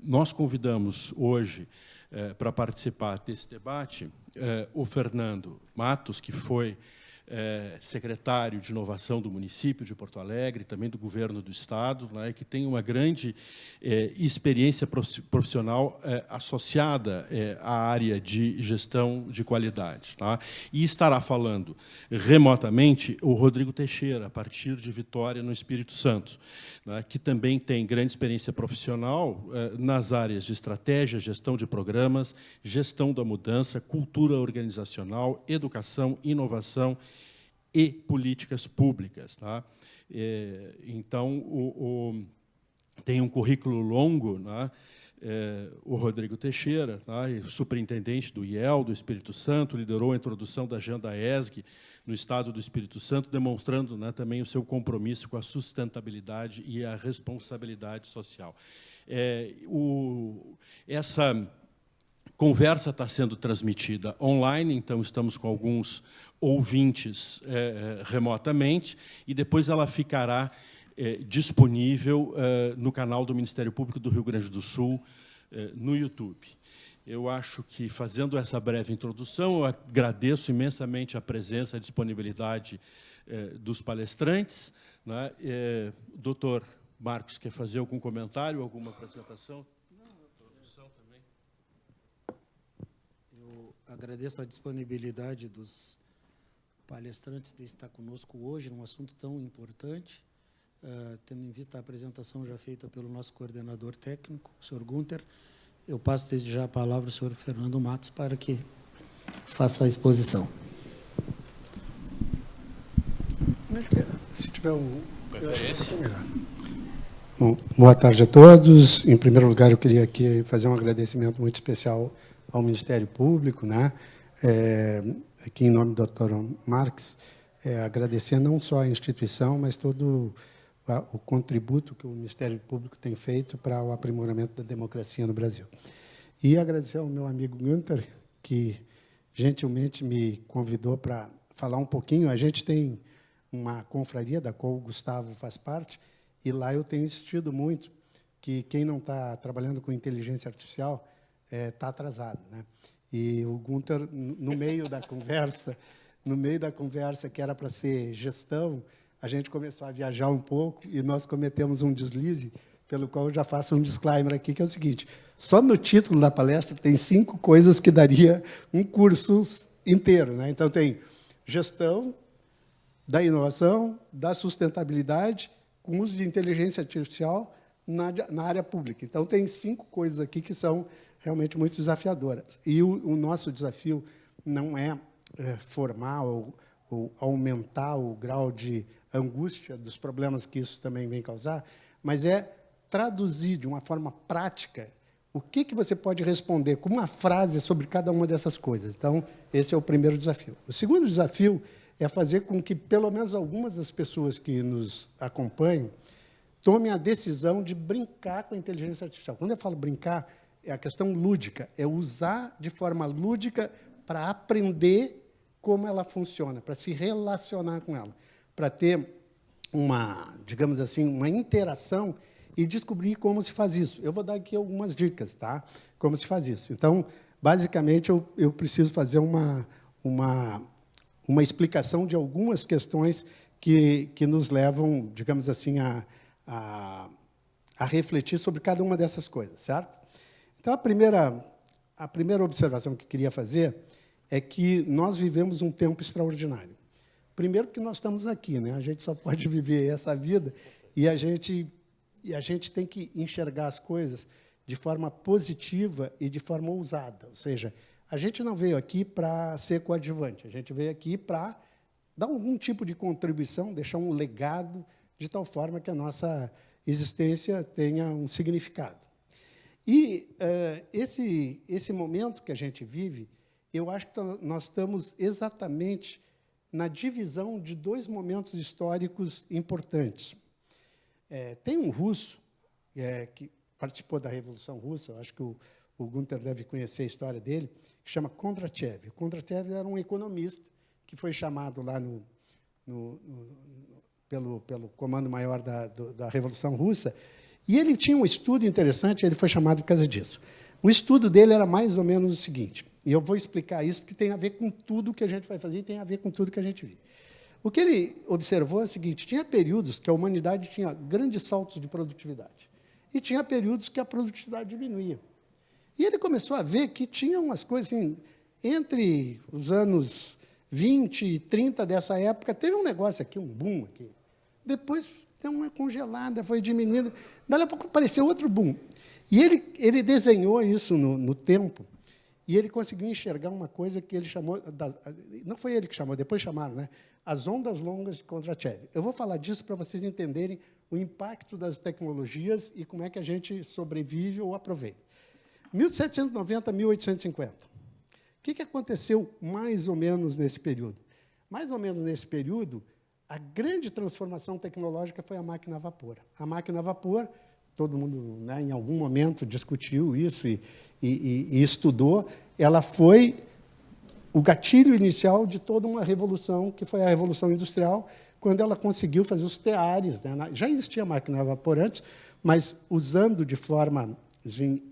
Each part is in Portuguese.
Nós convidamos hoje para participar desse debate o Fernando Matos, que foi secretário de Inovação do município de Porto Alegre, também do governo do Estado, né, que tem uma grande experiência profissional associada à área de gestão de qualidade. Tá? E estará falando remotamente o Rodrigo Teixeira, a partir de Vitória, no Espírito Santo, né, que também tem grande experiência profissional nas áreas de estratégia, gestão de programas, gestão da mudança, cultura organizacional, educação, inovação e políticas públicas. Tá? Então, tem um currículo longo, né? O Rodrigo Teixeira, tá? Superintendente do IEL do Espírito Santo, liderou a introdução da Agenda ESG no Estado do Espírito Santo, demonstrando, né, também o seu compromisso com a sustentabilidade e a responsabilidade social. Essa conversa está sendo transmitida online, então estamos com alguns ouvintes remotamente, e depois ela ficará disponível no canal do Ministério Público do Rio Grande do Sul, no YouTube. Eu acho que, fazendo essa breve introdução, eu agradeço imensamente a presença e a disponibilidade dos palestrantes. Né? Doutor Marcos, quer fazer algum comentário, alguma apresentação? Agradeço a disponibilidade dos palestrantes de estar conosco hoje, num assunto tão importante, tendo em vista a apresentação já feita pelo nosso coordenador técnico, o senhor Gunter. Eu passo desde já a palavra ao senhor Fernando Matos para que faça a exposição. Se tiver Bom, boa tarde a todos. Em primeiro lugar, eu queria aqui fazer um agradecimento muito especial ao Ministério Público, né? Aqui em nome do Dr. Marques, agradecer não só a instituição, mas todo o contributo que o Ministério Público tem feito para o aprimoramento da democracia no Brasil. E agradecer ao meu amigo Gunter, que gentilmente me convidou para falar um pouquinho. A gente tem uma confraria da qual o Gustavo faz parte, e lá eu tenho insistido muito que quem não está trabalhando com inteligência artificial está atrasado, né? E o Gunter, no meio da conversa, que era para ser gestão, a gente começou a viajar um pouco e nós cometemos um deslize, pelo qual eu já faço um disclaimer aqui, que é o seguinte: só no título da palestra tem 5 coisas que daria um curso inteiro, né? Então, tem gestão da inovação, da sustentabilidade, com uso de inteligência artificial na área pública. Então, tem 5 coisas aqui que são realmente muito desafiadoras. E o nosso desafio não é formar ou aumentar o grau de angústia dos problemas que isso também vem causar, mas é traduzir de uma forma prática o que você pode responder com uma frase sobre cada uma dessas coisas. Então, esse é o primeiro desafio. O segundo desafio é fazer com que, pelo menos, algumas das pessoas que nos acompanham tomem a decisão de brincar com a inteligência artificial. Quando eu falo brincar, é a questão lúdica, é usar de forma lúdica para aprender como ela funciona, para se relacionar com ela, para ter uma, digamos assim, uma interação e descobrir como se faz isso. Eu vou dar aqui algumas dicas, tá? Como se faz isso. Então, basicamente, eu preciso fazer uma explicação de algumas questões que nos levam, digamos assim, a refletir sobre cada uma dessas coisas, certo? Então, a primeira observação que eu queria fazer é que nós vivemos um tempo extraordinário. Primeiro, porque nós estamos aqui, né? A gente só pode viver essa vida e a gente tem que enxergar as coisas de forma positiva e de forma ousada. Ou seja, a gente não veio aqui para ser coadjuvante, a gente veio aqui para dar algum tipo de contribuição, deixar um legado, de tal forma que a nossa existência tenha um significado. E esse momento que a gente vive, eu acho que nós estamos exatamente na divisão de 2 momentos históricos importantes. Tem um russo que participou da Revolução Russa, eu acho que o Gunter deve conhecer a história dele, que chama Kondratiev. O Kondratiev era um economista que foi chamado lá pelo comando maior da Revolução Russa, E ele tinha um estudo interessante, ele foi chamado por causa disso. O estudo dele era mais ou menos o seguinte, e eu vou explicar isso, porque tem a ver com tudo que a gente vai fazer e tem a ver com tudo que a gente vive. O que ele observou é o seguinte, tinha períodos que a humanidade tinha grandes saltos de produtividade, e tinha períodos que a produtividade diminuía. E ele começou a ver que tinha umas coisas assim, entre os anos 20 e 30 dessa época, teve um negócio aqui, um boom aqui. Depois deu uma congelada, foi diminuindo. Daí a pouco apareceu outro boom. E ele desenhou isso no tempo, e ele conseguiu enxergar uma coisa que ele chamou, não foi ele que chamou, depois chamaram, né? As ondas longas de Kondratiev. Eu vou falar disso para vocês entenderem o impacto das tecnologias e como é que a gente sobrevive ou aproveita. 1790 a 1850. O que aconteceu mais ou menos nesse período? Mais ou menos nesse período, a grande transformação tecnológica foi a máquina a vapor. A máquina a vapor, todo mundo, né, em algum momento discutiu isso e estudou, ela foi o gatilho inicial de toda uma revolução, que foi a Revolução Industrial, quando ela conseguiu fazer os teares, né? Já existia máquina a vapor antes, mas usando de forma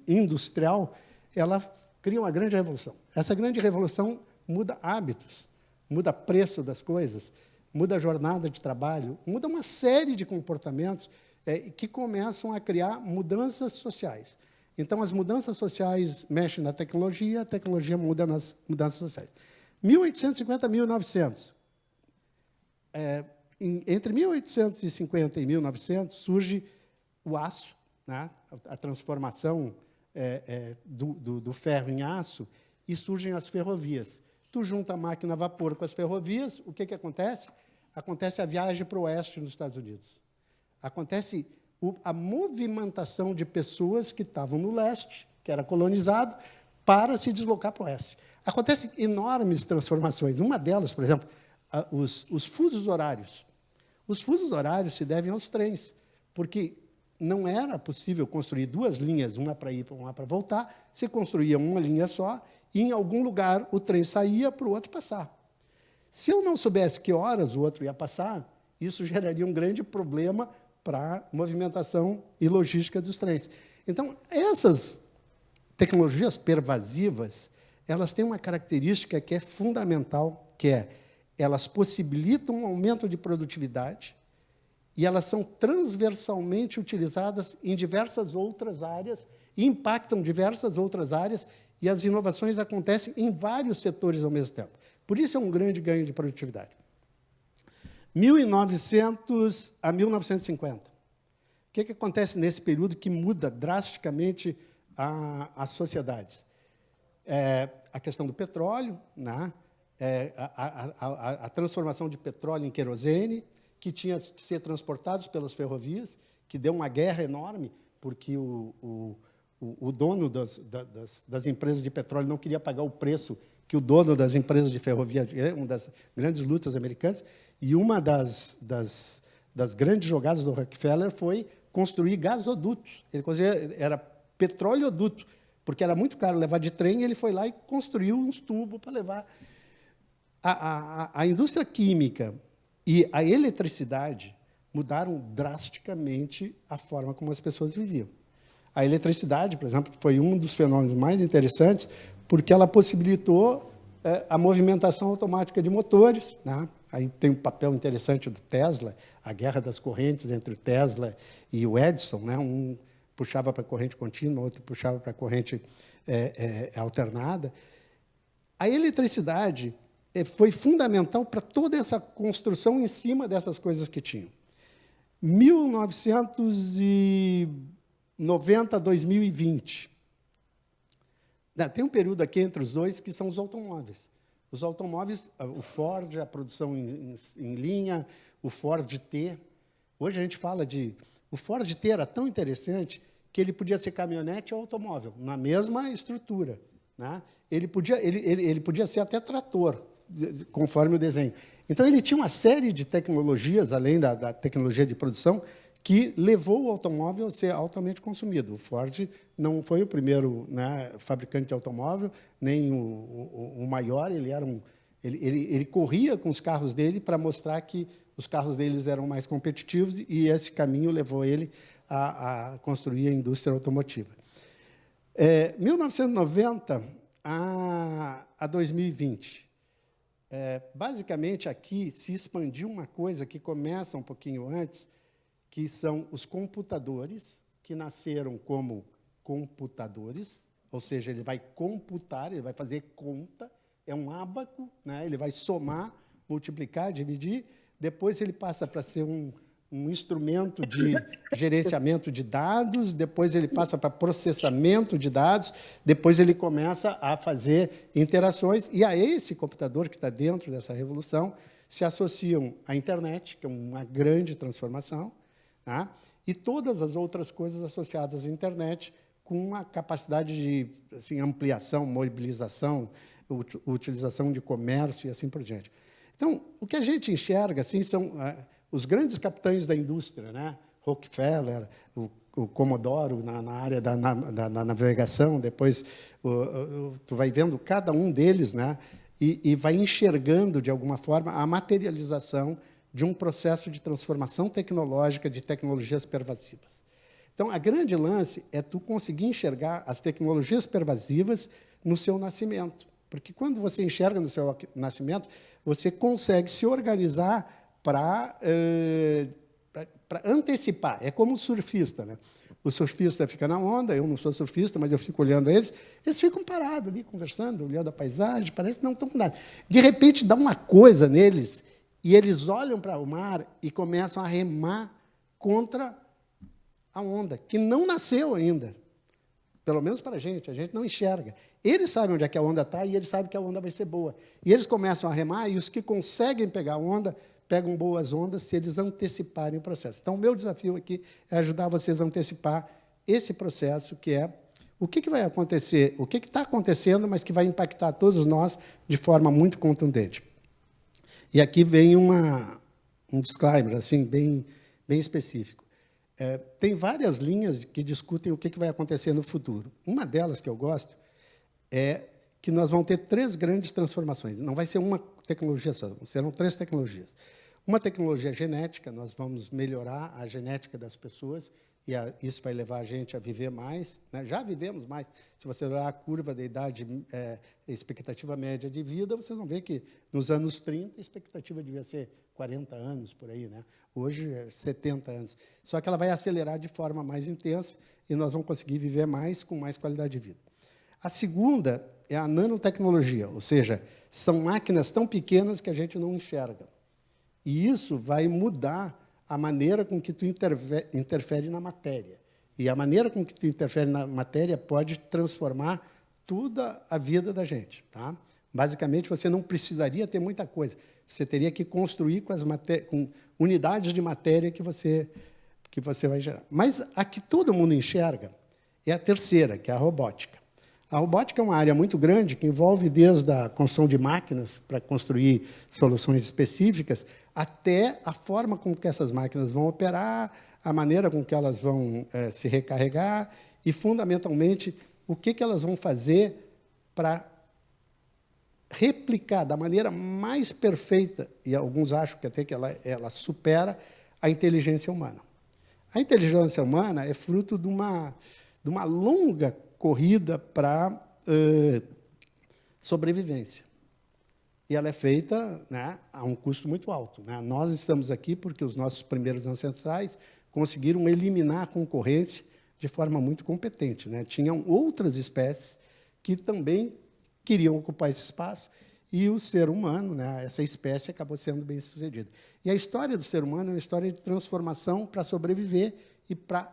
industrial, ela cria uma grande revolução. Essa grande revolução muda hábitos, muda preço das coisas, muda a jornada de trabalho, muda uma série de comportamentos que começam a criar mudanças sociais. Então, as mudanças sociais mexem na tecnologia, a tecnologia muda nas mudanças sociais. 1850 a 1900. Entre 1850 e 1900, surge o aço, né? A transformação do ferro em aço, e surgem as ferrovias. Tu junta a máquina a vapor com as ferrovias, o que acontece? Acontece a viagem para o oeste nos Estados Unidos. Acontece a movimentação de pessoas que estavam no leste, que era colonizado, para se deslocar para o oeste. Acontecem enormes transformações. Uma delas, por exemplo, os fusos horários. Os fusos horários se devem aos trens, porque não era possível construir duas linhas, uma para ir, uma para voltar, se construía uma linha só, e em algum lugar o trem saía para o outro passar. Se eu não soubesse que horas o outro ia passar, isso geraria um grande problema para a movimentação e logística dos trens. Então, essas tecnologias pervasivas, elas têm uma característica que é fundamental, que é elas possibilitam um aumento de produtividade e elas são transversalmente utilizadas em diversas outras áreas e impactam diversas outras áreas, e as inovações acontecem em vários setores ao mesmo tempo. Por isso é um grande ganho de produtividade. 1900 a 1950. O que acontece nesse período que muda drasticamente as sociedades? A questão do petróleo, né? A transformação de petróleo em querosene, que tinha que ser transportados pelas ferrovias, que deu uma guerra enorme, porque o dono das empresas de petróleo não queria pagar o preço que o dono das empresas de ferrovia, uma das grandes lutas americanas, e uma das grandes jogadas do Rockefeller foi construir gasodutos. Ele era petróleo-duto, porque era muito caro levar de trem, e ele foi lá e construiu uns tubos para levar. A indústria química e a eletricidade mudaram drasticamente a forma como as pessoas viviam. A eletricidade, por exemplo, foi um dos fenômenos mais interessantes, porque ela possibilitou a movimentação automática de motores, né? Aí tem um papel interessante do Tesla, a guerra das correntes entre o Tesla e o Edison, né? Um puxava para a corrente contínua, outro puxava para a corrente alternada. A eletricidade foi fundamental para toda essa construção em cima dessas coisas que tinham. 1990 a 2020. Tem um período aqui entre os dois que são os automóveis. Os automóveis, o Ford, a produção em linha, o Ford T. Hoje a gente fala de... O Ford T era tão interessante que ele podia ser caminhonete ou automóvel, na mesma estrutura, né? Ele podia ser até trator, conforme o desenho. Então, ele tinha uma série de tecnologias, além da tecnologia de produção, que levou o automóvel a ser altamente consumido. O Ford não foi o primeiro, né, fabricante de automóvel, nem o maior. Ele corria com os carros dele para mostrar que os carros deles eram mais competitivos, e esse caminho levou ele a construir a indústria automotiva. 1990 a 2020. Basicamente, aqui se expandiu uma coisa que começa um pouquinho antes, que são os computadores, que nasceram como computadores, ou seja, ele vai computar, ele vai fazer conta, é um ábaco, né? Ele vai somar, multiplicar, dividir, depois ele passa para ser um instrumento de gerenciamento de dados, depois ele passa para processamento de dados, depois ele começa a fazer interações, e a esse computador que está dentro dessa revolução se associam a internet, que é uma grande transformação, tá? E todas as outras coisas associadas à internet, com uma capacidade de assim, ampliação, mobilização, utilização de comércio e assim por diante. Então, o que a gente enxerga assim, são os grandes capitães da indústria, né? Rockefeller, o Commodore na área da navegação, depois tu vai vendo cada um deles, né? E vai enxergando, de alguma forma, a materialização de um processo de transformação tecnológica de tecnologias pervasivas. Então, a grande lance é tu conseguir enxergar as tecnologias pervasivas no seu nascimento. Porque, quando você enxerga no seu nascimento, você consegue se organizar para antecipar. É como o surfista, né? O surfista fica na onda, eu não sou surfista, mas eu fico olhando eles ficam parados ali, conversando, olhando a paisagem, parece que não estão com nada. De repente, dá uma coisa neles, e eles olham para o mar e começam a remar contra a onda, que não nasceu ainda. Pelo menos para a gente não enxerga. Eles sabem onde é que a onda está e eles sabem que a onda vai ser boa. E eles começam a remar, e os que conseguem pegar a onda, pegam boas ondas se eles anteciparem o processo. Então, o meu desafio aqui é ajudar vocês a antecipar esse processo, que é o que vai acontecer, o que está acontecendo, mas que vai impactar todos nós de forma muito contundente. E aqui vem um disclaimer assim, bem específico. Tem várias linhas que discutem o que vai acontecer no futuro. Uma delas que eu gosto é que nós vamos ter 3 grandes transformações. Não vai ser uma tecnologia só, serão 3 tecnologias. Uma tecnologia genética, nós vamos melhorar a genética das pessoas, e isso vai levar a gente a viver mais, né? Já vivemos mais. Se você olhar a curva da idade, expectativa média de vida, vocês vão ver que, nos anos 30, a expectativa devia ser 40 anos, por aí, né? Hoje é 70 anos. Só que ela vai acelerar de forma mais intensa, e nós vamos conseguir viver mais, com mais qualidade de vida. A segunda é a nanotecnologia, ou seja, são máquinas tão pequenas que a gente não enxerga. E isso vai mudar a maneira com que tu interfere na matéria. E a maneira com que tu interfere na matéria pode transformar toda a vida da gente, tá? Basicamente, você não precisaria ter muita coisa. Você teria que construir com unidades de matéria que você vai gerar. Mas a que todo mundo enxerga é a terceira, que é a robótica. A robótica é uma área muito grande, que envolve desde a construção de máquinas para construir soluções específicas, até a forma com que essas máquinas vão operar, a maneira com que elas vão se recarregar e, fundamentalmente, o que elas vão fazer para replicar da maneira mais perfeita, e alguns acham que até que ela supera a inteligência humana. A inteligência humana é fruto de uma longa corrida para sobrevivência. E ela é feita, né, a um custo muito alto, né? Nós estamos aqui porque os nossos primeiros ancestrais conseguiram eliminar a concorrência de forma muito competente, né? Tinham outras espécies que também queriam ocupar esse espaço, e o ser humano, né, essa espécie, acabou sendo bem-sucedida. E a história do ser humano é uma história de transformação para sobreviver e para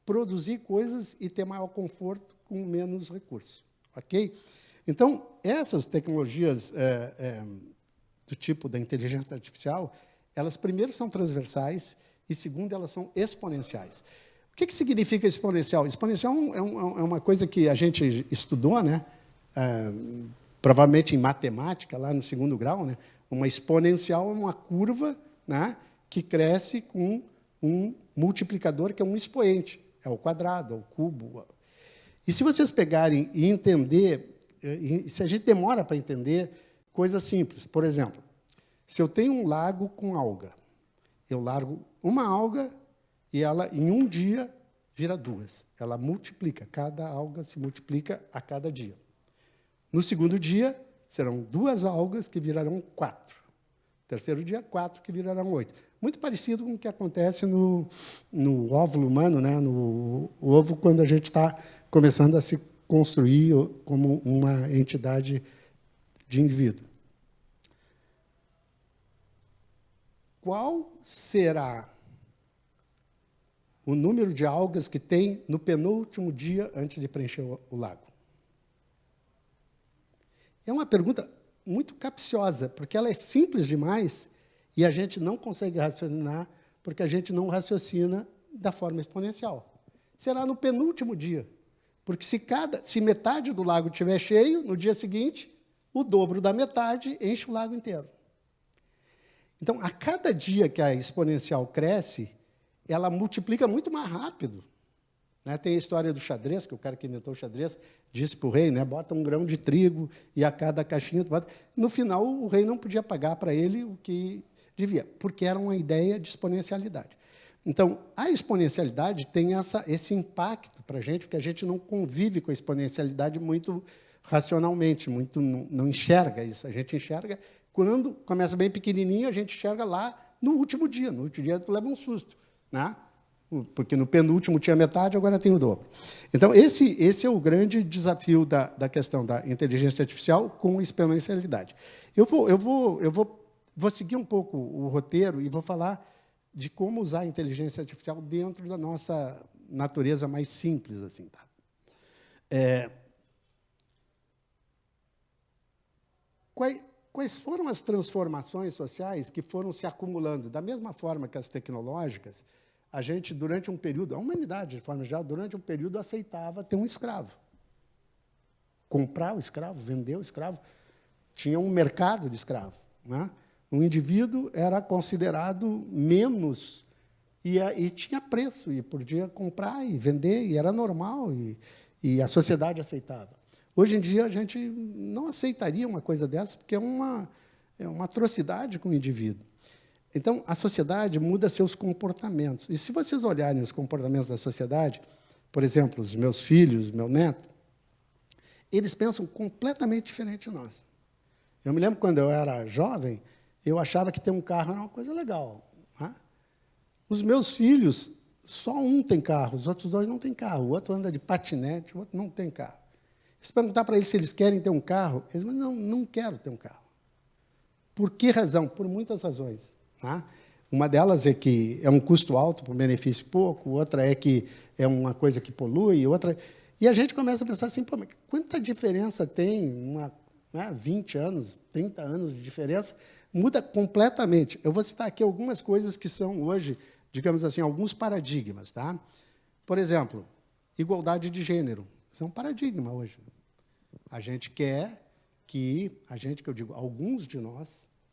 produzir coisas e ter maior conforto com menos recursos. Ok? Então, essas tecnologias do tipo da inteligência artificial, elas, primeiro, são transversais, e, segundo, elas são exponenciais. O que significa exponencial? Exponencial é uma coisa que a gente estudou, né? Provavelmente em matemática, lá no 2º grau, né? Uma exponencial é uma curva, né, que cresce com um multiplicador, que é um expoente, é o quadrado, é o cubo. E se vocês pegarem e entender, se a gente demora para entender, coisas simples. Por exemplo, se eu tenho um lago com alga, eu largo uma alga e ela, em um dia, vira 2. Ela multiplica, cada alga se multiplica a cada dia. No segundo dia, serão 2 algas que virarão 4. No terceiro dia, 4 que virarão 8. Muito parecido com o que acontece no óvulo humano, né? No ovo, quando a gente está começando a se construir como uma entidade de indivíduo. Qual será o número de algas que tem no penúltimo dia antes de preencher o lago? É uma pergunta muito capciosa, porque ela é simples demais e a gente não consegue raciocinar porque a gente não raciocina da forma exponencial. Será no penúltimo dia, porque se metade do lago estiver cheio, no dia seguinte, o dobro da metade enche o lago inteiro. Então, a cada dia que a exponencial cresce, ela multiplica muito mais rápido. Né? Tem a história do xadrez, que o cara que inventou o xadrez disse para o rei, né, bota um grão de trigo e a cada caixinha... No final, o rei não podia pagar para ele o que devia, porque era uma ideia de exponencialidade. Então, a exponencialidade tem esse impacto para a gente, porque a gente não convive com a exponencialidade muito racionalmente, muito não enxerga isso. A gente enxerga quando começa bem pequenininho, a gente enxerga lá no último dia. No último dia, tu leva um susto, né? Porque no penúltimo tinha metade, agora tem o dobro. Então, esse é o grande desafio da questão da inteligência artificial com exponencialidade. Eu vou seguir um pouco o roteiro e vou falar de como usar a inteligência artificial dentro da nossa natureza mais simples. Assim, tá? Quais foram as transformações sociais que foram se acumulando? Da mesma forma que as tecnológicas, a gente, durante um período, a humanidade, de forma geral, durante um período, aceitava ter um escravo. Comprar o escravo, vender o escravo. Tinha um mercado de escravo. Né? Um indivíduo era considerado menos e tinha preço, e podia comprar e vender, e era normal, e a sociedade aceitava. Hoje em dia, a gente não aceitaria uma coisa dessa, porque é uma atrocidade com o indivíduo. Então, a sociedade muda seus comportamentos. E, se vocês olharem os comportamentos da sociedade, por exemplo, os meus filhos, meu neto, eles pensam completamente diferente de nós. Eu me lembro, quando eu era jovem, eu achava que ter um carro era uma coisa legal. Né? Os meus filhos, só um tem carro, os outros 2 não têm carro. O outro anda de patinete, o outro não tem carro. Se perguntar para eles se eles querem ter um carro, eles dizem, não quero ter um carro. Por que razão? Por muitas razões. Tá? Uma delas é que é um custo alto para um benefício pouco, outra é que é uma coisa que polui, outra... E a gente começa a pensar assim, pô, mas quanta diferença tem 20 anos, 30 anos de diferença? Muda completamente. Eu vou citar aqui algumas coisas que são hoje, digamos assim, alguns paradigmas. Tá? Por exemplo, igualdade de gênero. Isso é um paradigma hoje. A gente quer que eu digo, alguns de nós,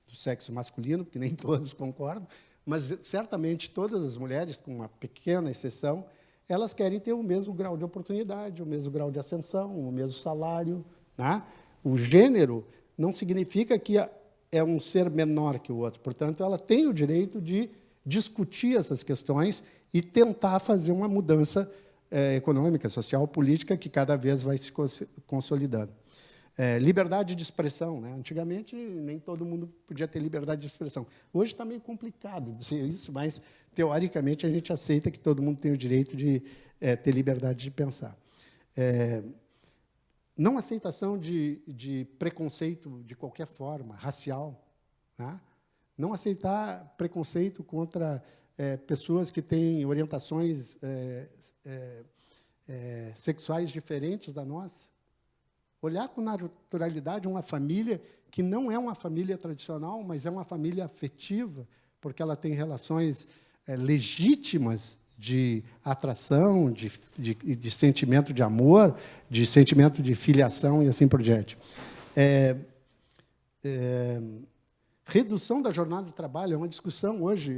do sexo masculino, porque nem todos concordam, mas certamente todas as mulheres, com uma pequena exceção, elas querem ter o mesmo grau de oportunidade, o mesmo grau de ascensão, o mesmo salário. Né? O gênero não significa que é um ser menor que o outro. Portanto, ela tem o direito de discutir essas questões e tentar fazer uma mudança econômica, social, política, que cada vez vai se consolidando. Liberdade de expressão. Né? Antigamente, nem todo mundo podia ter liberdade de expressão. Hoje está meio complicado dizer isso, mas, teoricamente, a gente aceita que todo mundo tem o direito de ter liberdade de pensar. Não aceitação de preconceito de qualquer forma, racial. Né? Não aceitar preconceito contra pessoas que têm orientações sexuais diferentes da nossa. Olhar com naturalidade uma família que não é uma família tradicional, mas é uma família afetiva, porque ela tem relações legítimas de atração, de sentimento de amor, de sentimento de filiação e assim por diante. Redução da jornada de trabalho é uma discussão hoje.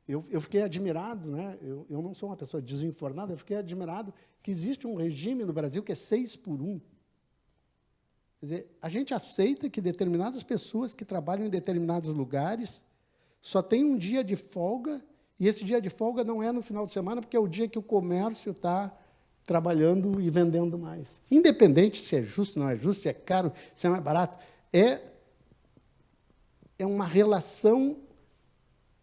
Eu fiquei admirado, né? Eu não sou uma pessoa desinformada, eu fiquei admirado que existe um regime no Brasil que é 6x1. Quer dizer, a gente aceita que determinadas pessoas que trabalham em determinados lugares só têm um dia de folga E esse dia de folga não é no final de semana, porque é o dia que o comércio está trabalhando e vendendo mais. Independente se é justo, não é justo, se é caro, se é mais barato, é uma relação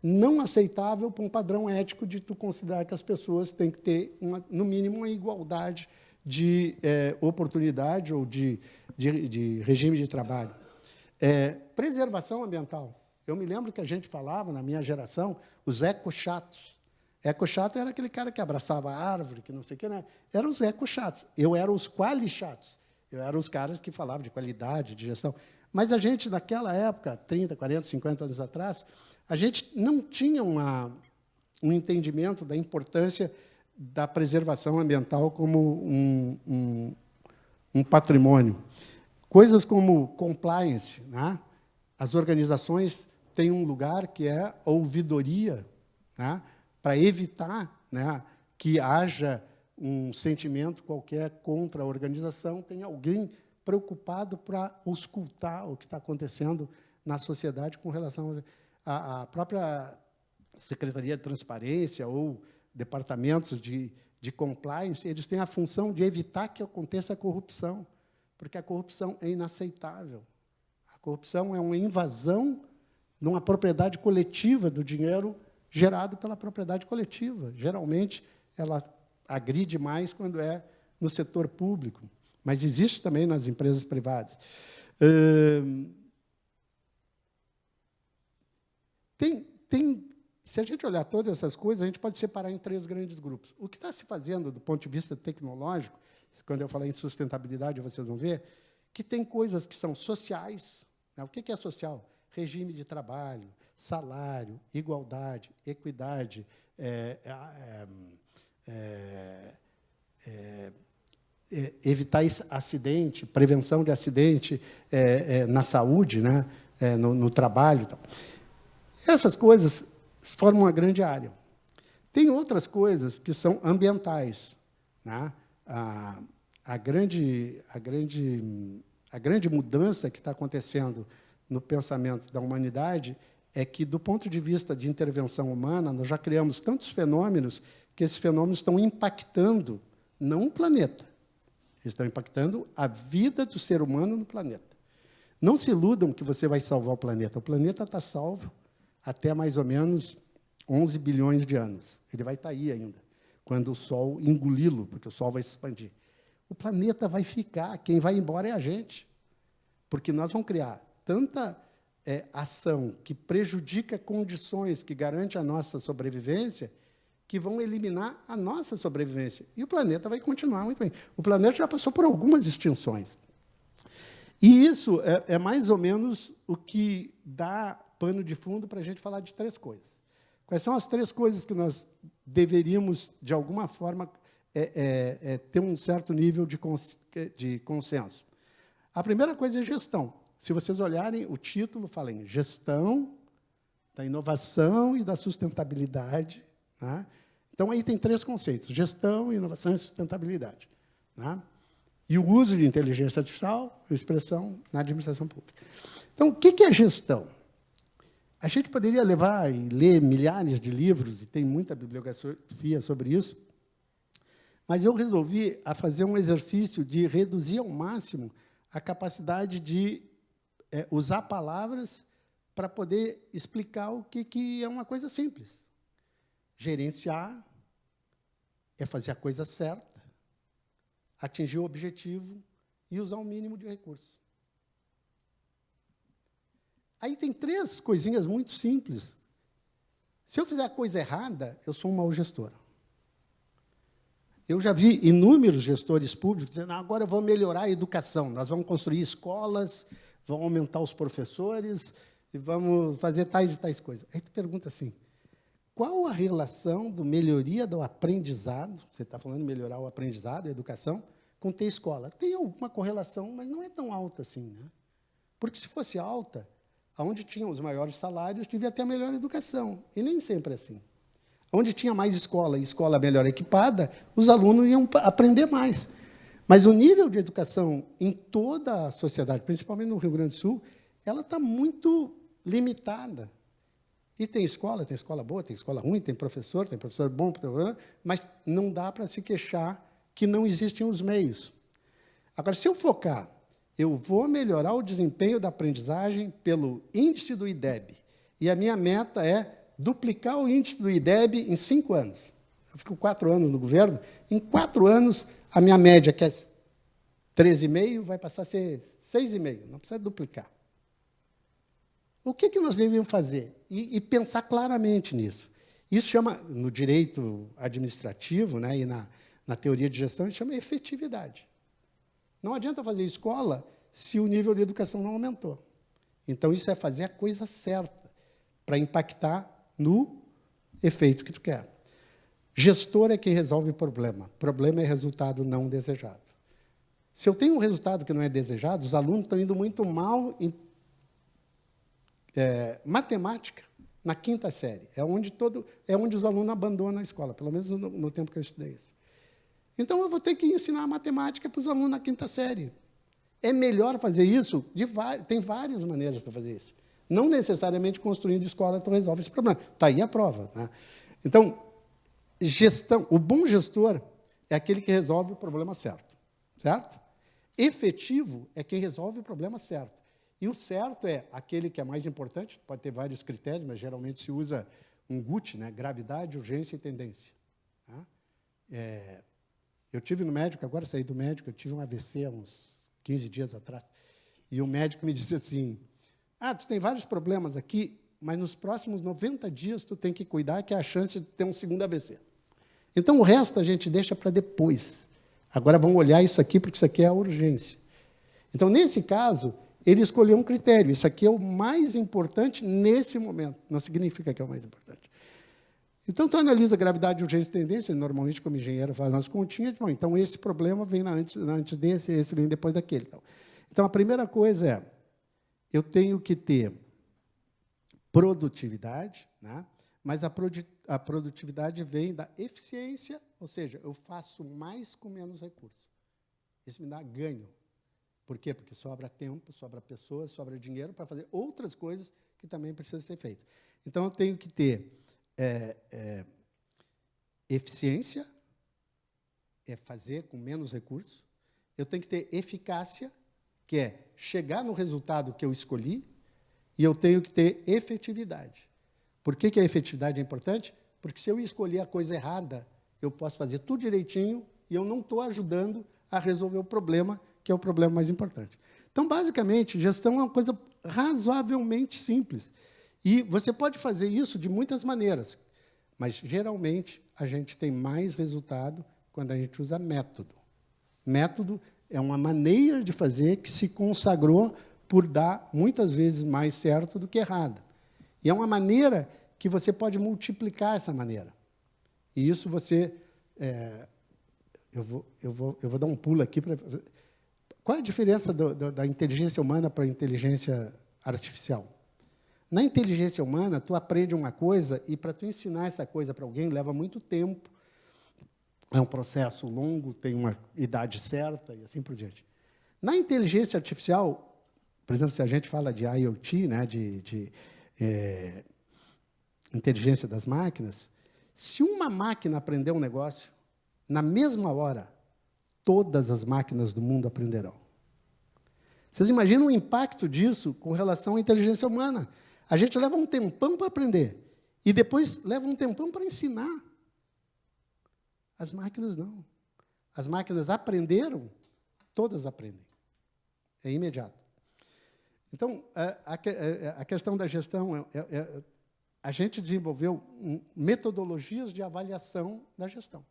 não aceitável para um padrão ético de tu considerar que as pessoas têm que ter, no mínimo, uma igualdade de oportunidade ou de regime de trabalho. Preservação ambiental. Eu me lembro que a gente falava, na minha geração, os ecochatos. Ecochato era aquele cara que abraçava a árvore, que não sei o quê, né? Eram os ecochatos. Eu era os qualichatos. Eu era os caras que falavam de qualidade, de gestão. Mas a gente, naquela época, 30, 40, 50 anos atrás, a gente não tinha um entendimento da importância da preservação ambiental como um patrimônio. Coisas como compliance, né? As organizações têm um lugar que é a ouvidoria, né? Para evitar, né, que haja um sentimento qualquer contra a organização, tem alguém preocupado para auscultar o que está acontecendo na sociedade com relação à própria Secretaria de Transparência ou departamentos de compliance. Eles têm a função de evitar que aconteça a corrupção, porque a corrupção é inaceitável. A corrupção é uma invasão numa propriedade coletiva do dinheiro gerado pela propriedade coletiva. Geralmente, ela agride mais quando é no setor público, mas existe também nas empresas privadas. Se a gente olhar todas essas coisas, a gente pode separar em 3 grandes grupos. O que está se fazendo do ponto de vista tecnológico, quando eu falar em sustentabilidade, vocês vão ver, que tem coisas que são sociais. Né? O que é social? Regime de trabalho, salário, igualdade, equidade, evitar acidente, prevenção de acidente na saúde, né? No trabalho. Então. Essas coisas formam uma grande área. Tem outras coisas que são ambientais. Né? A grande mudança que está acontecendo no pensamento da humanidade é que, do ponto de vista de intervenção humana, nós já criamos tantos fenômenos que esses fenômenos estão impactando não o planeta, eles estão impactando a vida do ser humano no planeta. Não se iludam que você vai salvar o planeta está salvo até mais ou menos 11 bilhões de anos. Ele vai estar aí ainda, quando o Sol engoli-lo, porque o Sol vai se expandir. O planeta vai ficar, quem vai embora é a gente, porque nós vamos criar tanta ação que prejudica condições que garante a nossa sobrevivência, que vão eliminar a nossa sobrevivência. E o planeta vai continuar muito bem. O planeta já passou por algumas extinções. E isso é mais ou menos o que dá pano de fundo para a gente falar de 3 coisas. Quais são as 3 coisas que nós deveríamos, de alguma forma, ter um certo nível de consenso? A primeira coisa é gestão. Se vocês olharem o título, fala em gestão da inovação e da sustentabilidade. Né? Então, aí tem 3 conceitos: gestão, inovação e sustentabilidade. Né? E o uso de inteligência artificial e expressão na administração pública. Então, o que é gestão? A gente poderia levar e ler milhares de livros, e tem muita bibliografia sobre isso, mas eu resolvi fazer um exercício de reduzir ao máximo a capacidade de usar palavras para poder explicar o que é uma coisa simples. Gerenciar é fazer a coisa certa, atingir o objetivo e usar o mínimo de recursos. Aí tem 3 coisinhas muito simples. Se eu fizer a coisa errada, eu sou um mau gestor. Eu já vi inúmeros gestores públicos dizendo: agora eu vou melhorar a educação, nós vamos construir escolas, vamos aumentar os professores e vamos fazer tais e tais coisas. Aí tu pergunta assim: qual a relação da melhoria do aprendizado, você está falando de melhorar o aprendizado, a educação, com ter escola? Tem alguma correlação, mas não é tão alta assim. Né? Porque, se fosse alta, onde tinham os maiores salários, devia ter a melhor educação. E nem sempre é assim. Onde tinha mais escola e escola melhor equipada, os alunos iam aprender mais. Mas o nível de educação em toda a sociedade, principalmente no Rio Grande do Sul, ela está muito limitada. E tem escola boa, tem escola ruim, tem professor bom, mas não dá para se queixar que não existem os meios. Agora, se eu focar, eu vou melhorar o desempenho da aprendizagem pelo índice do IDEB, e a minha meta é duplicar o índice do IDEB em 5 anos. Eu fico 4 anos no governo, em 4 anos, a minha média, que é 13,5, vai passar a ser 6,5, não precisa duplicar. O que nós deveríamos fazer? E pensar claramente nisso. Isso chama, no direito administrativo, né, e na teoria de gestão, isso chama efetividade. Não adianta fazer escola se o nível de educação não aumentou. Então, isso é fazer a coisa certa para impactar no efeito que tu quer. Gestor é quem resolve o problema. Problema é resultado não desejado. Se eu tenho um resultado que não é desejado, os alunos estão indo muito mal em matemática, na 5ª série. É onde os alunos abandonam a escola, pelo menos no tempo que eu estudei isso. Então, eu vou ter que ensinar matemática para os alunos na 5ª série. É melhor fazer isso? Tem várias maneiras para fazer isso. Não necessariamente construindo escola tu resolve esse problema. Está aí a prova. Né? Então, gestão. O bom gestor é aquele que resolve o problema certo. Certo? Efetivo é quem resolve o problema certo. E o certo é aquele que é mais importante, pode ter vários critérios, mas geralmente se usa um GUT, né? Gravidade, urgência e tendência. Tá? Eu tive no médico, agora saí do médico, eu tive um AVC há uns 15 dias atrás, e o médico me disse assim, tu tem vários problemas aqui, mas nos próximos 90 dias tu tem que cuidar, que é a chance de ter um segundo AVC. Então, o resto a gente deixa para depois. Agora vamos olhar isso aqui, porque isso aqui é a urgência. Então, nesse caso, ele escolheu um critério. Isso aqui é o mais importante nesse momento. Não significa que é o mais importante. Então, tu analisa gravidade, urgência e tendência. Normalmente, como engenheiro, faz umas continhas. Bom, então, esse problema vem antes desse, esse vem depois daquele. Então, a primeira coisa é, eu tenho que ter produtividade, né? Mas a produtividade vem da eficiência, ou seja, eu faço mais com menos recursos. Isso me dá ganho. Por quê? Porque sobra tempo, sobra pessoas, sobra dinheiro para fazer outras coisas que também precisam ser feitas. Então, eu tenho que ter eficiência, é fazer com menos recursos. Eu tenho que ter eficácia, que é chegar no resultado que eu escolhi, e eu tenho que ter efetividade. Por que a efetividade é importante? Porque se eu escolher a coisa errada, eu posso fazer tudo direitinho e eu não estou ajudando a resolver o problema, que é o problema mais importante. Então, basicamente, gestão é uma coisa razoavelmente simples. E você pode fazer isso de muitas maneiras, mas, geralmente, a gente tem mais resultado quando a gente usa método. Método é uma maneira de fazer que se consagrou por dar, muitas vezes, mais certo do que errado. E é uma maneira que você pode multiplicar essa maneira. E isso você... Eu vou dar um pulo aqui para... Qual é a diferença da inteligência humana para a inteligência artificial? Na inteligência humana, tu aprende uma coisa e, para tu ensinar essa coisa para alguém, leva muito tempo. É um processo longo, tem uma idade certa e assim por diante. Na inteligência artificial, por exemplo, se a gente fala de IoT, né, de inteligência das máquinas, se uma máquina aprender um negócio, na mesma hora, todas as máquinas do mundo aprenderão. Vocês imaginam o impacto disso com relação à inteligência humana? A gente leva um tempão para aprender e depois leva um tempão para ensinar. As máquinas não. As máquinas aprenderam, todas aprendem. É imediato. Então, a questão da gestão, a gente desenvolveu metodologias de avaliação da gestão.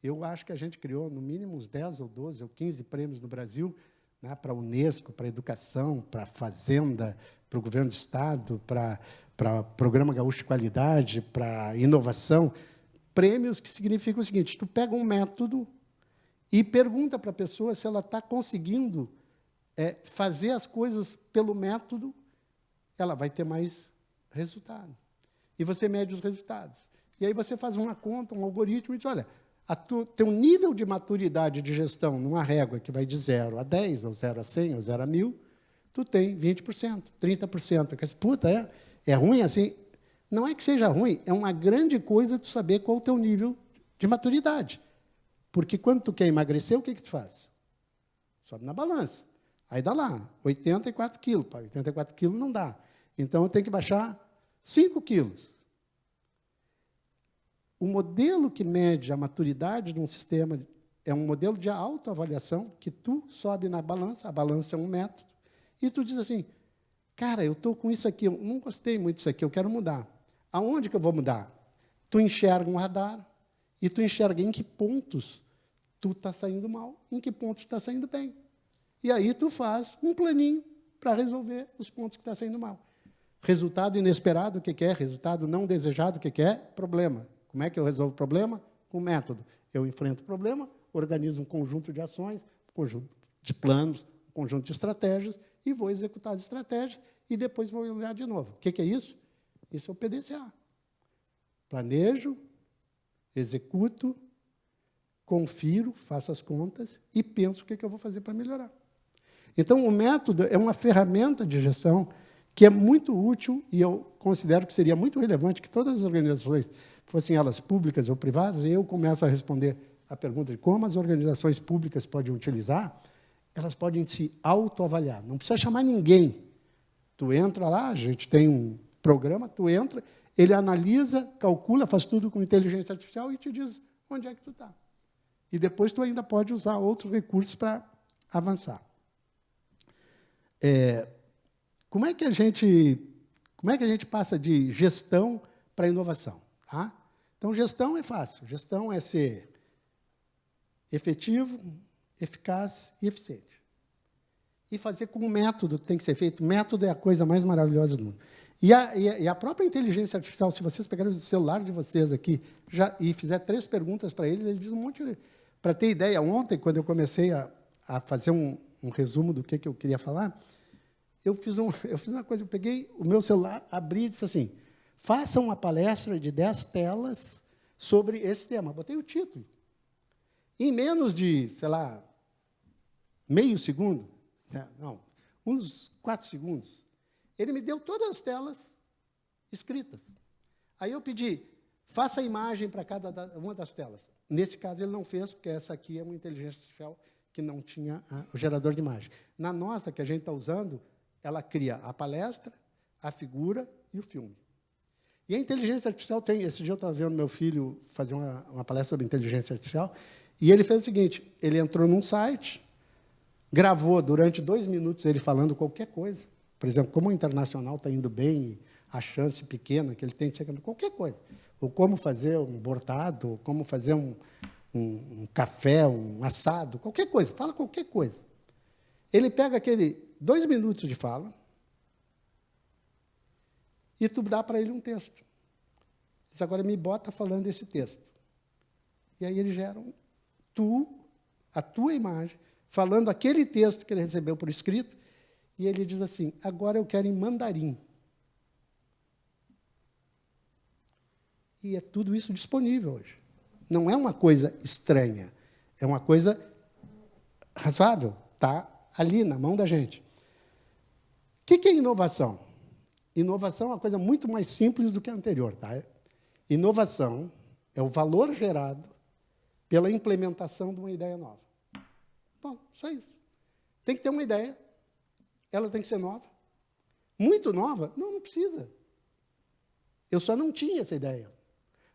Eu acho que a gente criou, no mínimo, uns 10 ou 12 ou 15 prêmios no Brasil, né, para a Unesco, para a educação, para a fazenda, para o governo do Estado, para o Programa Gaúcho de Qualidade, para a inovação. Prêmios que significam o seguinte, tu pega um método e pergunta para a pessoa se ela está conseguindo fazer as coisas pelo método, ela vai ter mais resultado. E você mede os resultados. E aí você faz uma conta, um algoritmo, e diz, olha, teu nível de maturidade de gestão numa régua que vai de 0 a 10, ou 0 a 100, ou 0 a 1000, tu tem 20%, 30%. Puta, é ruim assim? Não é que seja ruim, é uma grande coisa tu saber qual é o teu nível de maturidade. Porque quando tu quer emagrecer, o que tu faz? Sobe na balança. Aí dá lá, 84 quilos. Para 84 quilos não dá. Então, eu tenho que baixar 5 quilos. O modelo que mede a maturidade de um sistema é um modelo de autoavaliação, que tu sobe na balança, a balança é um método, e tu diz assim, cara, eu estou com isso aqui, eu não gostei muito disso aqui, eu quero mudar. Aonde que eu vou mudar? Tu enxerga um radar, e tu enxerga em que pontos tu está saindo mal, em que pontos tu está saindo bem. E aí tu faz um planinho para resolver os pontos que estão saindo mal. Resultado inesperado, o que é? Resultado não desejado, o que é? Problema. Como é que eu resolvo o problema? Com método. Eu enfrento o problema, organizo um conjunto de ações, um conjunto de planos, um conjunto de estratégias, e vou executar as estratégias, e depois vou olhar de novo. O que é isso? Isso é o PDCA. Planejo, executo, confiro, faço as contas e penso o que eu vou fazer para melhorar. Então, o método é uma ferramenta de gestão que é muito útil e eu considero que seria muito relevante que todas as organizações, fossem elas públicas ou privadas, e eu começo a responder a pergunta de como as organizações públicas podem utilizar, elas podem se autoavaliar. Não precisa chamar ninguém. Tu entra lá, a gente tem um programa, tu entra, ele analisa, calcula, faz tudo com inteligência artificial e te diz onde é que tu está. E depois tu ainda pode usar outros recursos para avançar. Como é que a gente passa de gestão para inovação? Tá? Então, gestão é fácil. Gestão é ser efetivo, eficaz e eficiente. E fazer com o método que tem que ser feito. Método é a coisa mais maravilhosa do mundo. E a própria inteligência artificial, se vocês pegarem o celular de vocês aqui e fizer 3 perguntas para eles, eles dizem um monte de... Para ter ideia, ontem, quando eu comecei a fazer um resumo do que eu queria falar, eu fiz uma coisa, eu peguei o meu celular, abri e disse assim, faça uma palestra de 10 telas sobre esse tema. Botei o título. Em menos de, sei lá, meio segundo, não, uns 4 segundos, ele me deu todas as telas escritas. Aí eu pedi, faça a imagem para cada uma das telas. Nesse caso, ele não fez, porque essa aqui é uma inteligência artificial que não tinha o gerador de imagem. Na nossa, que a gente está usando, ela cria a palestra, a figura e o filme. E a inteligência artificial tem... Esse dia eu estava vendo meu filho fazer uma palestra sobre inteligência artificial, e ele fez o seguinte, ele entrou num site, gravou durante 2 minutos ele falando qualquer coisa. Por exemplo, como o internacional está indo bem, a chance pequena que ele tem de ser qualquer coisa. Ou como fazer um bordado, ou como fazer um café, um assado, qualquer coisa, fala qualquer coisa. Ele pega aquele 2 minutos de fala e tu dá para ele um texto. Diz, agora me bota falando esse texto. E aí ele gera a tua imagem, falando aquele texto que ele recebeu por escrito, e ele diz assim, agora eu quero em mandarim. E é tudo isso disponível hoje. Não é uma coisa estranha, é uma coisa razoável, está ali na mão da gente. O que é inovação? Inovação é uma coisa muito mais simples do que a anterior. Tá? Inovação é o valor gerado pela implementação de uma ideia nova. Bom, só isso. Tem que ter uma ideia, ela tem que ser nova. Muito nova? Não, não precisa. Eu só não tinha essa ideia.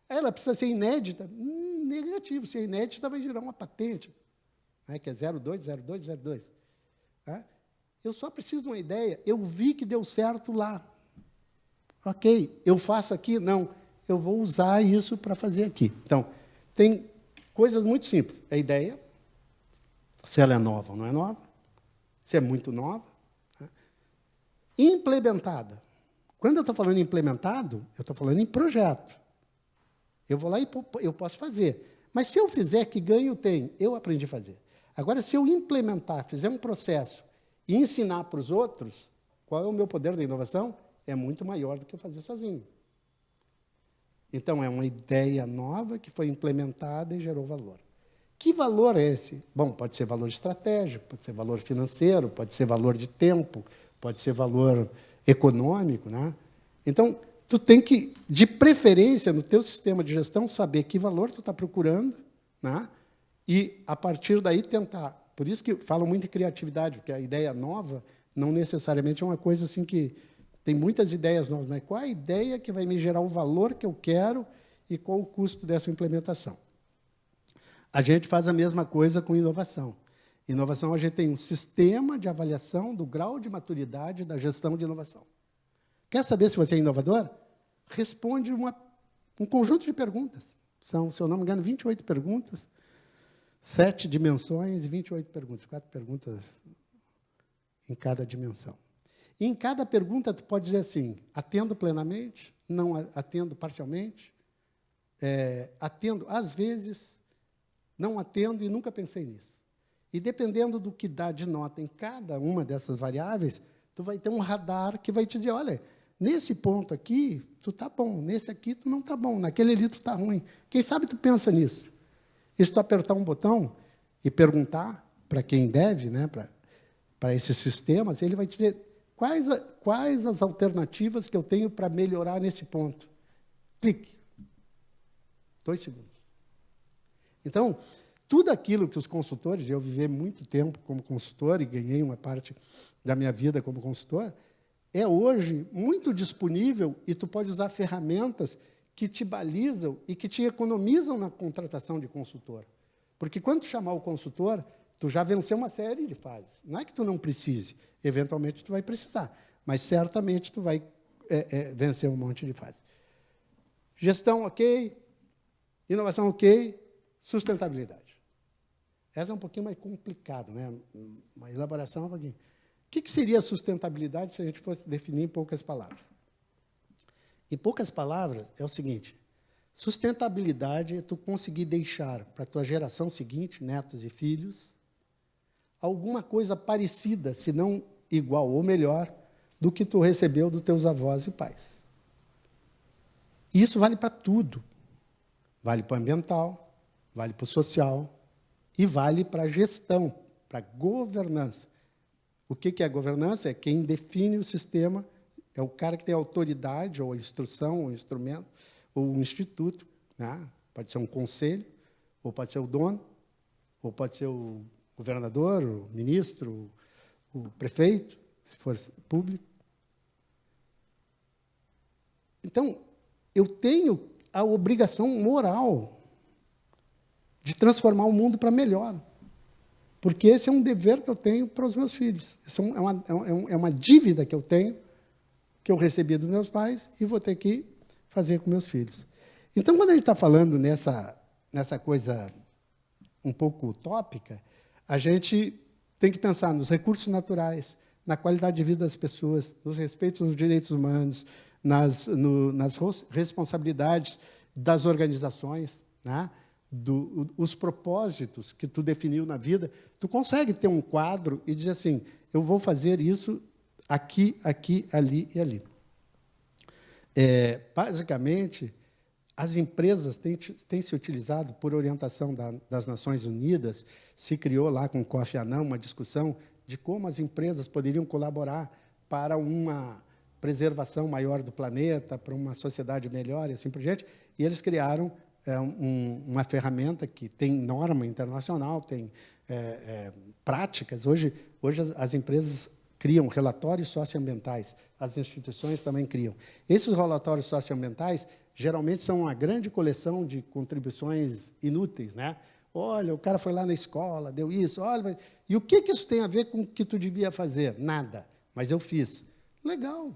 Ela precisa ser inédita? Negativo. Se é inédita, vai gerar uma patente, né, que é 020202. Tá? Eu só preciso de uma ideia. Eu vi que deu certo lá. Ok, eu faço aqui? Não. Eu vou usar isso para fazer aqui. Então, tem coisas muito simples. A ideia, se ela é nova ou não é nova, se é muito nova. Tá? Implementada. Quando eu estou falando em implementado, eu estou falando em projeto. Eu vou lá e eu posso fazer. Mas se eu fizer, que ganho tem? Eu aprendi a fazer. Agora, se eu implementar, fizer um processo e ensinar para os outros, qual é o meu poder da inovação? É muito maior do que eu fazer sozinho. Então, é uma ideia nova que foi implementada e gerou valor. Que valor é esse? Bom, pode ser valor estratégico, pode ser valor financeiro, pode ser valor de tempo, pode ser valor econômico. Né? Então, tu tem que, de preferência, no teu sistema de gestão, saber que valor tu está procurando, né? E, a partir daí, tentar. Por isso que falam muito em criatividade, porque a ideia nova não necessariamente é uma coisa assim que... Tem muitas ideias novas, mas qual a ideia que vai me gerar o valor que eu quero e qual o custo dessa implementação? A gente faz a mesma coisa com inovação. Inovação, a gente tem um sistema de avaliação do grau de maturidade da gestão de inovação. Quer saber se você é inovador? Responde um conjunto de perguntas. São, se eu não me engano, 28 perguntas, 7 dimensões e 28 perguntas, 4 perguntas em cada dimensão. E em cada pergunta, tu pode dizer assim, atendo plenamente, não atendo parcialmente, atendo às vezes, não atendo e nunca pensei nisso. E, dependendo do que dá de nota em cada uma dessas variáveis, tu vai ter um radar que vai te dizer, olha, nesse ponto aqui, tu está bom, nesse aqui, tu não está bom, naquele ali, tu está ruim. Quem sabe tu pensa nisso. E se tu apertar um botão e perguntar para quem deve, né, para esses sistemas, ele vai te dizer quais as alternativas que eu tenho para melhorar nesse ponto. Clique. 2 segundos. Então, tudo aquilo que os consultores, eu vivi muito tempo como consultor e ganhei uma parte da minha vida como consultor, é hoje muito disponível e tu pode usar ferramentas que te balizam e que te economizam na contratação de consultor. Porque quando tu chamar o consultor, tu já venceu uma série de fases. Não é que tu não precise, eventualmente tu vai precisar, mas certamente tu vai vencer um monte de fases. Gestão ok, inovação ok, sustentabilidade. Essa é um pouquinho mais complicado, né? Uma elaboração um pouquinho. O que seria sustentabilidade se a gente fosse definir em poucas palavras? Em poucas palavras, é o seguinte, sustentabilidade é tu conseguir deixar para a tua geração seguinte, netos e filhos, alguma coisa parecida, se não igual ou melhor, do que tu recebeu dos teus avós e pais. E isso vale para tudo. Vale para o ambiental, vale para o social e vale para a gestão, para a governança. O que é a governança? É quem define o sistema, é o cara que tem a autoridade, ou a instrução, ou o instrumento, ou o instituto, né? Pode ser um conselho, ou pode ser o dono, ou pode ser o governador, o ministro, o prefeito, se for público. Então, eu tenho a obrigação moral de transformar o mundo para melhor. Porque esse é um dever que eu tenho para os meus filhos. Isso é uma dívida que eu tenho, que eu recebi dos meus pais, e vou ter que fazer com meus filhos. Então, quando a gente está falando nessa coisa um pouco utópica, a gente tem que pensar nos recursos naturais, na qualidade de vida das pessoas, nos respeitos aos direitos humanos, nas responsabilidades das organizações, né? Os propósitos que tu definiu na vida, tu consegue ter um quadro e dizer assim, eu vou fazer isso aqui, aqui, ali e ali. Basicamente, as empresas têm se utilizado, por orientação das Nações Unidas, se criou lá com o Kofi Annan uma discussão de como as empresas poderiam colaborar para uma preservação maior do planeta, para uma sociedade melhor e assim por diante, e eles criaram uma ferramenta que tem norma internacional, tem práticas. Hoje as empresas criam relatórios socioambientais, as instituições também criam. Esses relatórios socioambientais, geralmente, são uma grande coleção de contribuições inúteis, né? Olha, o cara foi lá na escola, deu isso, olha, e o que isso tem a ver com o que tu devia fazer? Nada, mas eu fiz. Legal,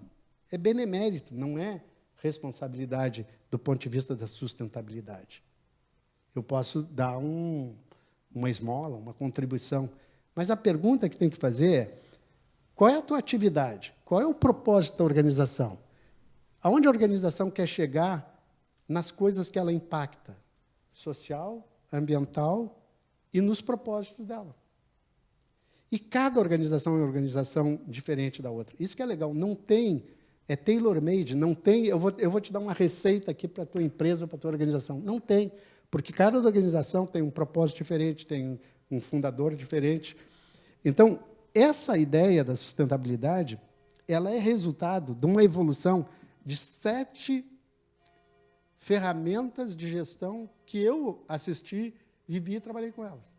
é benemérito, não é responsabilidade do ponto de vista da sustentabilidade. Eu posso dar uma esmola, uma contribuição, mas a pergunta que tem que fazer é, qual é a tua atividade? Qual é o propósito da organização? Aonde a organização quer chegar nas coisas que ela impacta? Social, ambiental e nos propósitos dela. E cada organização é uma organização diferente da outra. Isso que é legal. Não tem, é tailor-made, não tem, eu vou te dar uma receita aqui para a tua empresa, para a tua organização. Não tem, porque cada organização tem um propósito diferente, tem um fundador diferente. Então, essa ideia da sustentabilidade, ela é resultado de uma evolução de 7 ferramentas de gestão que eu assisti, vivi e trabalhei com elas.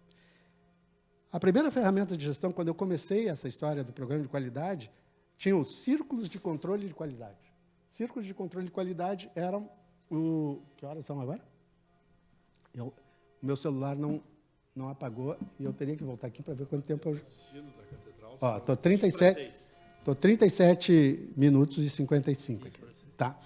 A primeira ferramenta de gestão, quando eu comecei essa história do programa de qualidade, tinha os círculos de controle de qualidade. Círculos de controle de qualidade eram o... Que horas são agora? O meu celular não apagou e eu teria que voltar aqui para ver quanto tempo eu... Estou 37 minutos e 55 aqui. Tá?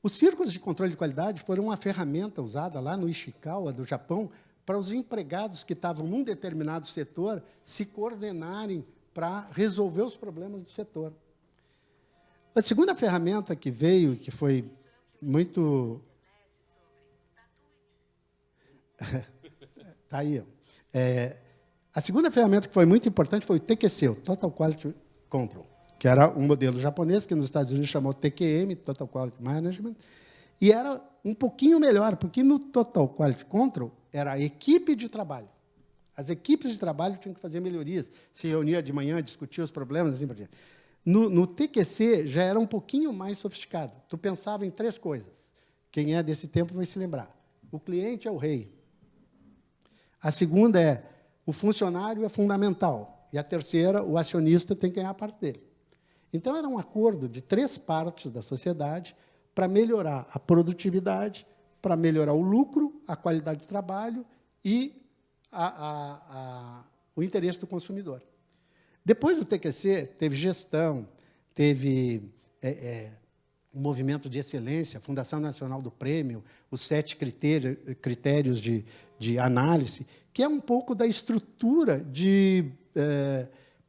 Os círculos de controle de qualidade foram uma ferramenta usada lá no Ishikawa, do Japão, para os empregados que estavam num determinado setor se coordenarem para resolver os problemas do setor. A segunda ferramenta que veio, que foi muito... Está aí. A segunda ferramenta que foi muito importante foi o TQC, o Total Quality Control, que era um modelo japonês, que nos Estados Unidos chamou TQM, Total Quality Management, e era um pouquinho melhor, porque no Total Quality Control era a equipe de trabalho. As equipes de trabalho tinham que fazer melhorias, se reunia de manhã, discutia os problemas, assim por diante. No TQC já era um pouquinho mais sofisticado. Tu pensava em 3 coisas. Quem é desse tempo vai se lembrar. O cliente é o rei. A segunda é o funcionário é fundamental. E a terceira, o acionista tem que ganhar a parte dele. Então, era um acordo de 3 partes da sociedade para melhorar a produtividade, para melhorar o lucro, a qualidade de trabalho e o interesse do consumidor. Depois do TQC, teve gestão, teve o movimento de excelência, a Fundação Nacional do Prêmio, os 7 critérios de análise, que é um pouco da estrutura de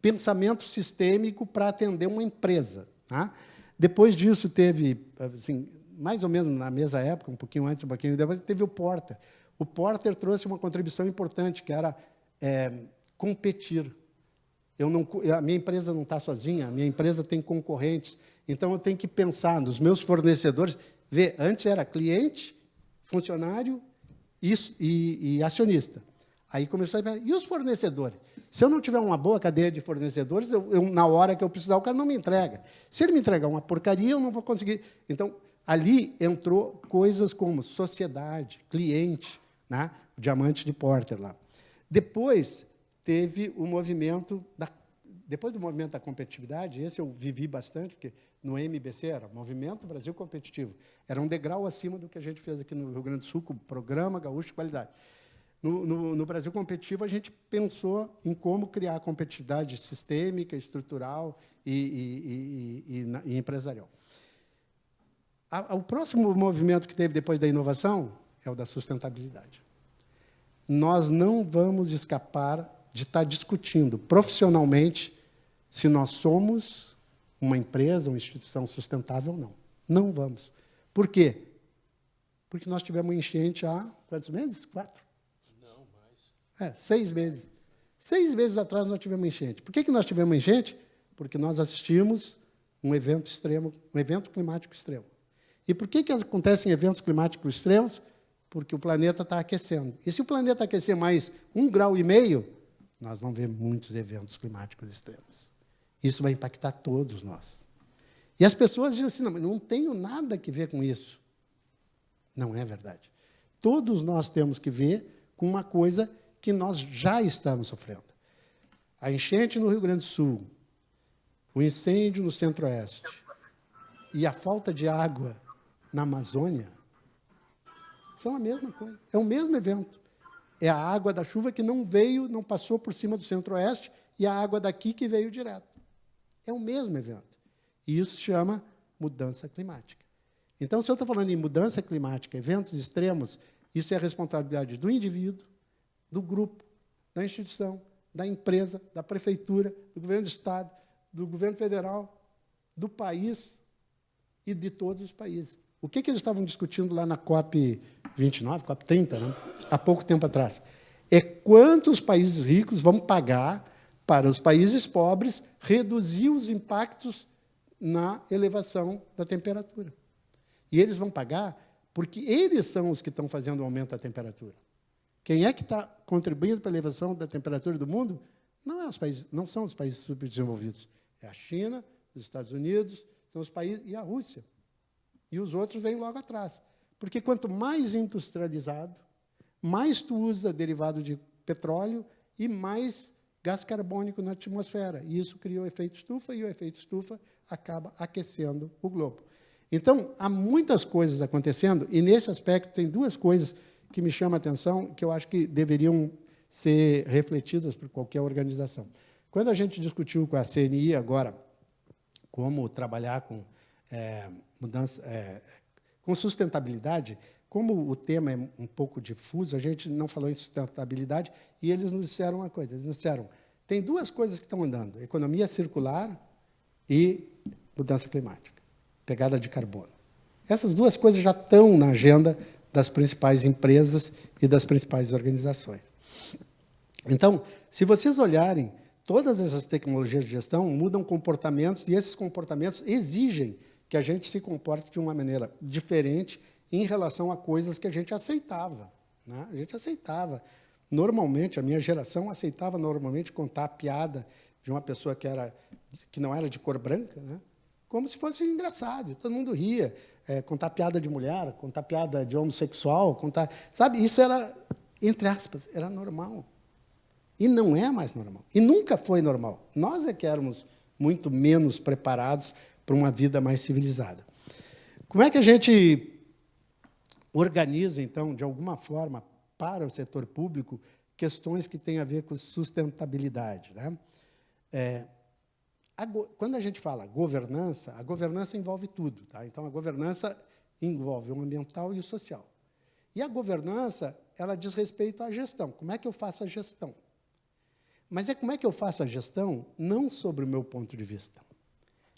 pensamento sistêmico para atender uma empresa. Tá? Depois disso, teve, assim, mais ou menos na mesma época, um pouquinho antes, um pouquinho depois, teve o Porter. O Porter trouxe uma contribuição importante, que era competir. A minha empresa não está sozinha, a minha empresa tem concorrentes, então eu tenho que pensar nos meus fornecedores. Vê, antes era cliente, funcionário e acionista. Aí começou a pensar, e os fornecedores? Se eu não tiver uma boa cadeia de fornecedores, na hora que eu precisar, o cara não me entrega. Se ele me entregar uma porcaria, eu não vou conseguir. Então, ali entrou coisas como sociedade, cliente, né? O diamante de Porter lá. Depois teve o movimento depois do movimento da competitividade, esse eu vivi bastante, porque no MBC era Movimento Brasil Competitivo. Era um degrau acima do que a gente fez aqui no Rio Grande do Sul, com o Programa Gaúcho de Qualidade. No Brasil Competitivo, a gente pensou em como criar a competitividade sistêmica, estrutural e empresarial. O próximo movimento que teve depois da inovação é o da sustentabilidade. Nós não vamos escapar de estar discutindo profissionalmente se nós somos uma empresa, uma instituição sustentável ou não. Não vamos. Por quê? Porque nós tivemos enchente há quantos meses? 4? Não, mais. 6 meses. 6 meses atrás nós tivemos enchente. Por que nós tivemos enchente? Porque nós assistimos um evento extremo, um evento climático extremo. E por que acontecem eventos climáticos extremos? Porque o planeta está aquecendo. E se o planeta aquecer mais 1,5 graus, nós vamos ver muitos eventos climáticos extremos. Isso vai impactar todos nós. E as pessoas dizem assim, não tenho nada a ver com isso. Não é verdade. Todos nós temos que ver com uma coisa que nós já estamos sofrendo. A enchente no Rio Grande do Sul, o incêndio no Centro-Oeste e a falta de água na Amazônia são a mesma coisa. É o mesmo evento. É a água da chuva que não veio, não passou por cima do Centro-Oeste, e a água daqui que veio direto. É o mesmo evento. E isso se chama mudança climática. Então, se eu estou falando em mudança climática, eventos extremos, isso é a responsabilidade do indivíduo, do grupo, da instituição, da empresa, da prefeitura, do governo do Estado, do governo federal, do país e de todos os países. O que eles estavam discutindo lá na COP29, COP30, né? Há pouco tempo atrás? É quanto os países ricos vão pagar para os países pobres reduzir os impactos na elevação da temperatura. E eles vão pagar porque eles são os que estão fazendo o aumento da temperatura. Quem é que está contribuindo para a elevação da temperatura do mundo? Não são os países subdesenvolvidos. É a China, os Estados Unidos, são os países, e a Rússia. E os outros vêm logo atrás. Porque quanto mais industrializado, mais tu usa derivado de petróleo e mais gás carbônico na atmosfera. E isso cria o efeito estufa, e o efeito estufa acaba aquecendo o globo. Então, há muitas coisas acontecendo, e, nesse aspecto, tem duas coisas que me chamam a atenção, que eu acho que deveriam ser refletidas por qualquer organização. Quando a gente discutiu com a CNI agora como trabalhar com mudança, com sustentabilidade, como o tema é um pouco difuso, a gente não falou em sustentabilidade, e eles nos disseram uma coisa, eles nos disseram, tem duas coisas que estão andando, economia circular e mudança climática, pegada de carbono. Essas duas coisas já estão na agenda das principais empresas e das principais organizações. Então, se vocês olharem, todas essas tecnologias de gestão mudam comportamentos, e esses comportamentos exigem que a gente se comporte de uma maneira diferente em relação a coisas que a gente aceitava. Né? A gente aceitava. Normalmente, a minha geração aceitava normalmente contar a piada de uma pessoa que não era de cor branca, né? Como se fosse engraçado, todo mundo ria. Contar piada de mulher, contar piada de homossexual, contar... Sabe, isso era, entre aspas, era normal. E não é mais normal. E nunca foi normal. Nós é que éramos muito menos preparados para uma vida mais civilizada. Como é que a gente organiza, então, de alguma forma, para o setor público, questões que têm a ver com sustentabilidade, né? Quando a gente fala governança, a governança envolve tudo. Tá? Então, a governança envolve o ambiental e o social. E a governança, ela diz respeito à gestão. Como é que eu faço a gestão? Mas como é que eu faço a gestão não sobre o meu ponto de vista.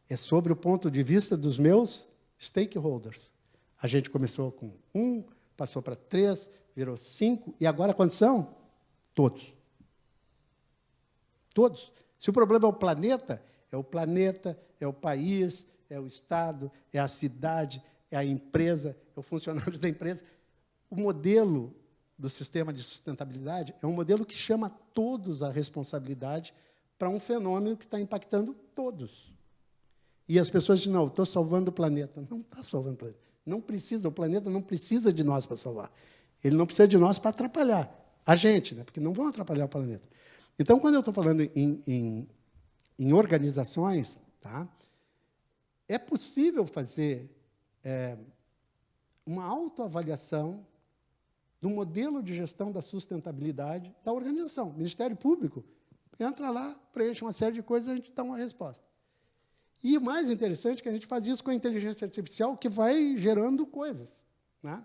É sobre o ponto de vista dos meus stakeholders. A gente começou com 1, passou para 3, virou 5, e agora quantos são? Todos. Todos. Se o problema é o planeta, é o país, é o Estado, é a cidade, é a empresa, é o funcionário da empresa. O modelo do sistema de sustentabilidade é um modelo que chama todos à responsabilidade para um fenômeno que está impactando todos. E as pessoas dizem, não, estou salvando o planeta. Não está salvando o planeta. Não precisa, o planeta não precisa de nós para salvar. Ele não precisa de nós para atrapalhar a gente, né? Porque não vão atrapalhar o planeta. Então, quando eu estou falando em organizações, tá? É possível fazer uma autoavaliação do modelo de gestão da sustentabilidade da organização. O Ministério Público entra lá, preenche uma série de coisas e a gente dá uma resposta. E o mais interessante é que a gente faz isso com a inteligência artificial, que vai gerando coisas. Né?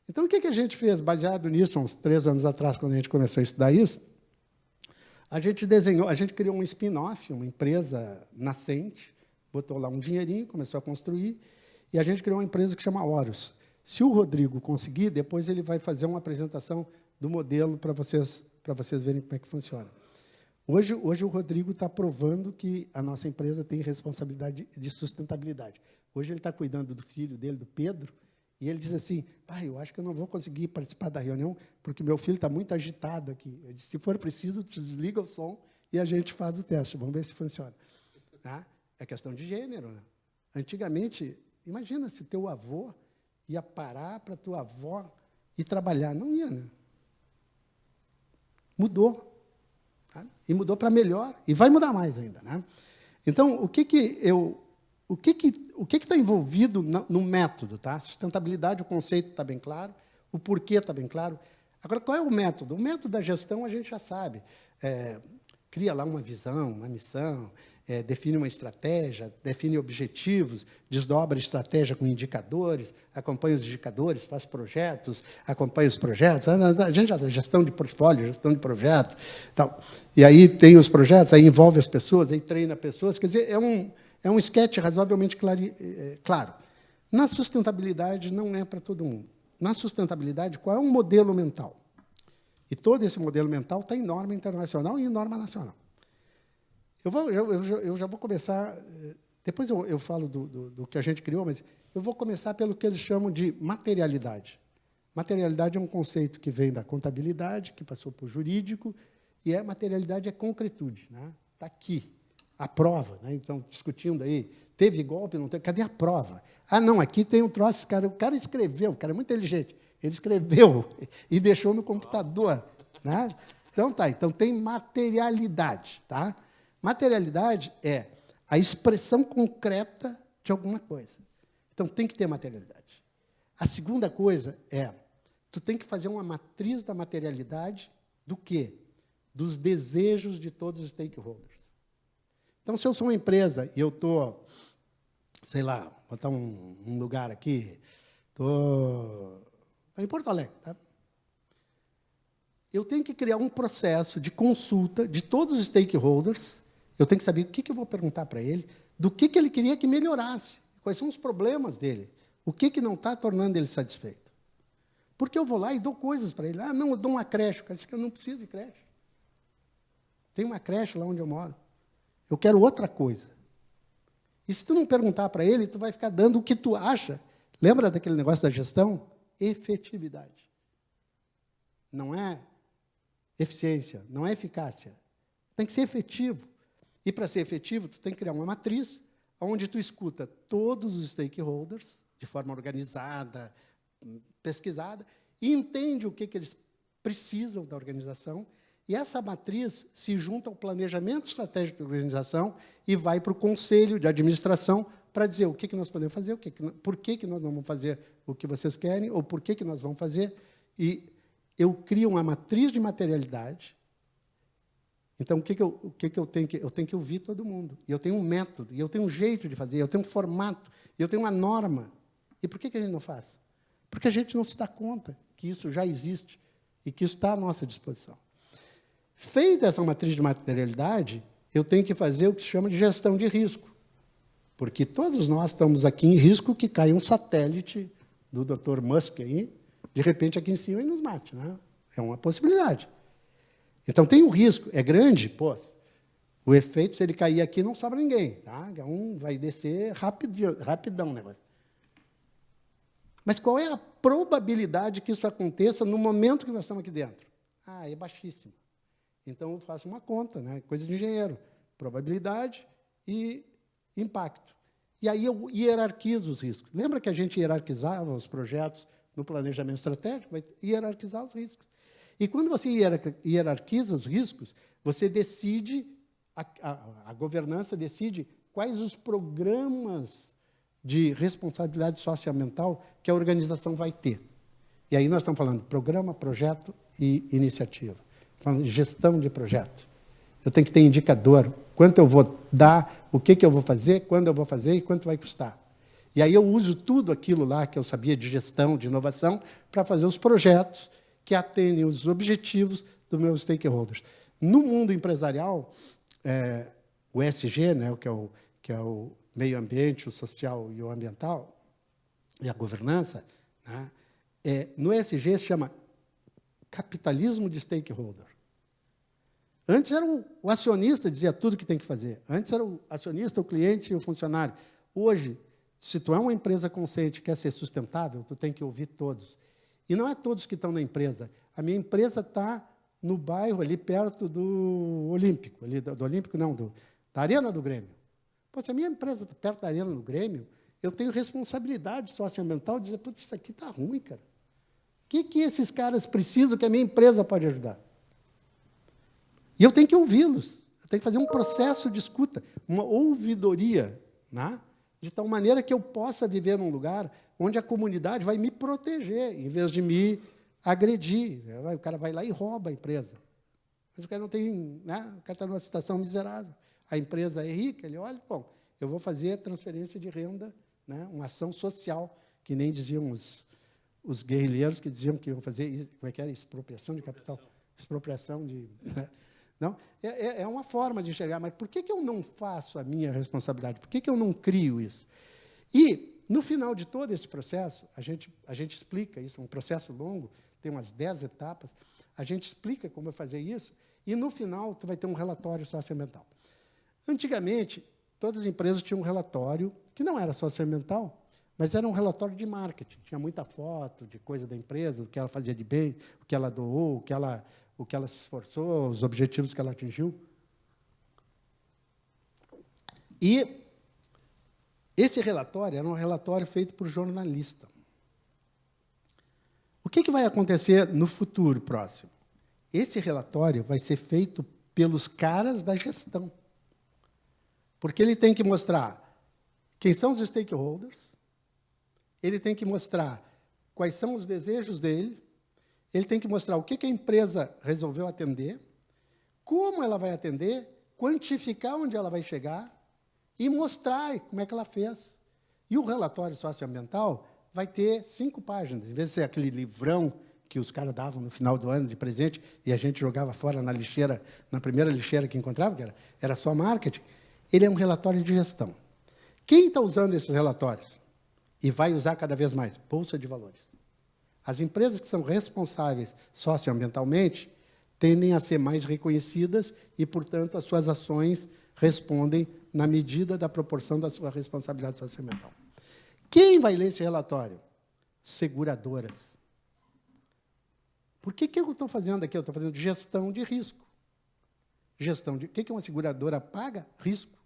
Então, o que a gente fez, baseado nisso, uns 3 anos atrás, quando a gente começou a estudar isso? A gente criou um spin-off, uma empresa nascente, botou lá um dinheirinho, começou a construir, e a gente criou uma empresa que chama Horus. Se o Rodrigo conseguir, depois ele vai fazer uma apresentação do modelo para vocês verem como é que funciona. Hoje o Rodrigo está provando que a nossa empresa tem responsabilidade de sustentabilidade. Hoje ele está cuidando do filho dele, do Pedro, e ele diz assim, pai, eu acho que eu não vou conseguir participar da reunião, porque meu filho está muito agitado aqui. Eu disse, se for preciso, desliga o som e a gente faz o teste. Vamos ver se funciona. Tá? É questão de gênero. Né? Antigamente, imagina se o teu avô ia parar para a tua avó ir trabalhar. Não ia, né? Mudou. Tá? E mudou para melhor. E vai mudar mais ainda. Né? Então, o que está envolvido no método? Tá? Sustentabilidade, o conceito está bem claro, o porquê está bem claro. Agora, qual é o método? O método da gestão a gente já sabe. Cria lá uma visão, uma missão, define uma estratégia, define objetivos, desdobra a estratégia com indicadores, acompanha os indicadores, faz projetos, acompanha os projetos. A gente já gestão de portfólio, gestão de projeto. Tal. E aí tem os projetos, aí envolve as pessoas, aí treina pessoas. Quer dizer, é um sketch razoavelmente claro. Na sustentabilidade, não é para todo mundo. Na sustentabilidade, qual é o modelo mental? E todo esse modelo mental está em norma internacional e em norma nacional. Eu já vou começar... Depois eu falo do que a gente criou, mas eu vou começar pelo que eles chamam de materialidade. Materialidade é um conceito que vem da contabilidade, que passou para o jurídico, e materialidade é concretude. Né? Está aqui. A prova, né? Então, discutindo aí teve golpe, não teve. Cadê a prova? Ah, não, aqui tem um troço, o cara escreveu, o cara é muito inteligente. Ele escreveu e deixou no computador. Né? Então, então tem materialidade. Tá? Materialidade é a expressão concreta de alguma coisa. Então, tem que ter materialidade. A segunda coisa é, tu tem que fazer uma matriz da materialidade do quê? Dos desejos de todos os stakeholders. Então, se eu sou uma empresa e eu estou, sei lá, vou botar um lugar aqui, estou em Porto Alegre, tá? Eu tenho que criar um processo de consulta de todos os stakeholders, eu tenho que saber o que eu vou perguntar para ele, do que ele queria que melhorasse, quais são os problemas dele, o que não está tornando ele satisfeito. Porque eu vou lá e dou coisas para ele. Ah, não, eu dou uma creche. O cara disse que eu não preciso de creche. Tem uma creche lá onde eu moro. Eu quero outra coisa. E se tu não perguntar para ele, tu vai ficar dando o que tu acha. Lembra daquele negócio da gestão? Efetividade. Não é eficiência, não é eficácia. Tem que ser efetivo. E, para ser efetivo, tu tem que criar uma matriz onde tu escuta todos os stakeholders, de forma organizada, pesquisada, e entende o que eles precisam da organização, e essa matriz se junta ao planejamento estratégico da organização e vai para o conselho de administração para dizer o que nós podemos fazer, por que nós não vamos fazer o que vocês querem, ou por que nós vamos fazer. E eu crio uma matriz de materialidade. Então, o que eu tenho que... Eu tenho que ouvir todo mundo. E eu tenho um método, e eu tenho um jeito de fazer, eu tenho um formato, e eu tenho uma norma. E por que a gente não faz? Porque a gente não se dá conta que isso já existe e que isso está à nossa disposição. Feita essa matriz de materialidade, eu tenho que fazer o que se chama de gestão de risco. Porque todos nós estamos aqui em risco que caia um satélite do Dr. Musk aí, de repente aqui em cima e nos mate. Né? É uma possibilidade. Então, tem um risco. É grande? Pô, o efeito, se ele cair aqui, não sobra ninguém. Tá? Vai descer rapidão o negócio. Mas qual é a probabilidade que isso aconteça no momento que nós estamos aqui dentro? Ah, é baixíssima. Então, eu faço uma conta, né? Coisa de engenheiro. Probabilidade e impacto. E aí eu hierarquizo os riscos. Lembra que a gente hierarquizava os projetos no planejamento estratégico? Vai hierarquizar os riscos. E quando você hierarquiza os riscos, você decide, a governança decide quais os programas de responsabilidade socioambiental que a organização vai ter. E aí nós estamos falando de programa, projeto e iniciativa. Falando de gestão de projeto. Eu tenho que ter indicador, quanto eu vou dar, o que eu vou fazer, quando eu vou fazer e quanto vai custar. E aí eu uso tudo aquilo lá que eu sabia de gestão, de inovação, para fazer os projetos que atendem os objetivos dos meus stakeholders. No mundo empresarial, o ESG, né, que é o meio ambiente, o social e o ambiental, e a governança, né, no ESG se chama capitalismo de stakeholder. Antes era o acionista que dizia tudo que tem que fazer. Antes era o acionista, o cliente e o funcionário. Hoje, se tu é uma empresa consciente e quer ser sustentável, tu tem que ouvir todos. E não é todos que estão na empresa. A minha empresa está no bairro, ali perto do Olímpico. Ali do Olímpico, não, da Arena do Grêmio. Pô, se a minha empresa está perto da Arena do Grêmio, eu tenho responsabilidade socioambiental de dizer, putz, isso aqui está ruim, cara. O que esses caras precisam que a minha empresa pode ajudar? E eu tenho que ouvi-los. Eu tenho que fazer um processo de escuta, uma ouvidoria, né? De tal maneira que eu possa viver num lugar onde a comunidade vai me proteger, em vez de me agredir. O cara vai lá e rouba a empresa. Mas o cara não tem... Né? O cara está numa situação miserável. A empresa é rica, ele olha, bom, eu vou fazer transferência de renda, né? Uma ação social, que nem diziam os guerrilheiros que diziam que iam fazer, como é que era? Expropriação de capital. Expropriação de... Né? Não? É uma forma de enxergar, mas por que eu não faço a minha responsabilidade? Por que eu não crio isso? E, no final de todo esse processo, a gente explica isso, é um processo longo, tem umas 10 etapas, a gente explica como fazer isso, e, no final, tu vai ter um relatório socioambiental. Antigamente, todas as empresas tinham um relatório, que não era socioambiental, mas era um relatório de marketing. Tinha muita foto de coisa da empresa, o que ela fazia de bem, o que ela doou, o que ela se esforçou, os objetivos que ela atingiu. E Esse relatório era um relatório feito por jornalista. O que vai acontecer no futuro próximo? Esse relatório vai ser feito pelos caras da gestão. Porque ele tem que mostrar quem são os stakeholders, ele tem que mostrar quais são os desejos dele, ele tem que mostrar o que a empresa resolveu atender, como ela vai atender, quantificar onde ela vai chegar e mostrar como é que ela fez. E o relatório socioambiental vai ter 5 páginas, em vez de ser aquele livrão que os caras davam no final do ano de presente e a gente jogava fora na lixeira, na primeira lixeira que encontrava, que era só marketing. Ele é um relatório de gestão. Quem está usando esses relatórios e vai usar cada vez mais? Bolsa de valores. As empresas que são responsáveis socioambientalmente tendem a ser mais reconhecidas e, portanto, as suas ações respondem na medida da proporção da sua responsabilidade socioambiental. Quem vai ler esse relatório? Seguradoras. Por que eu estou fazendo aqui? Eu estou fazendo gestão de risco. Gestão de... O que uma seguradora paga? Risco.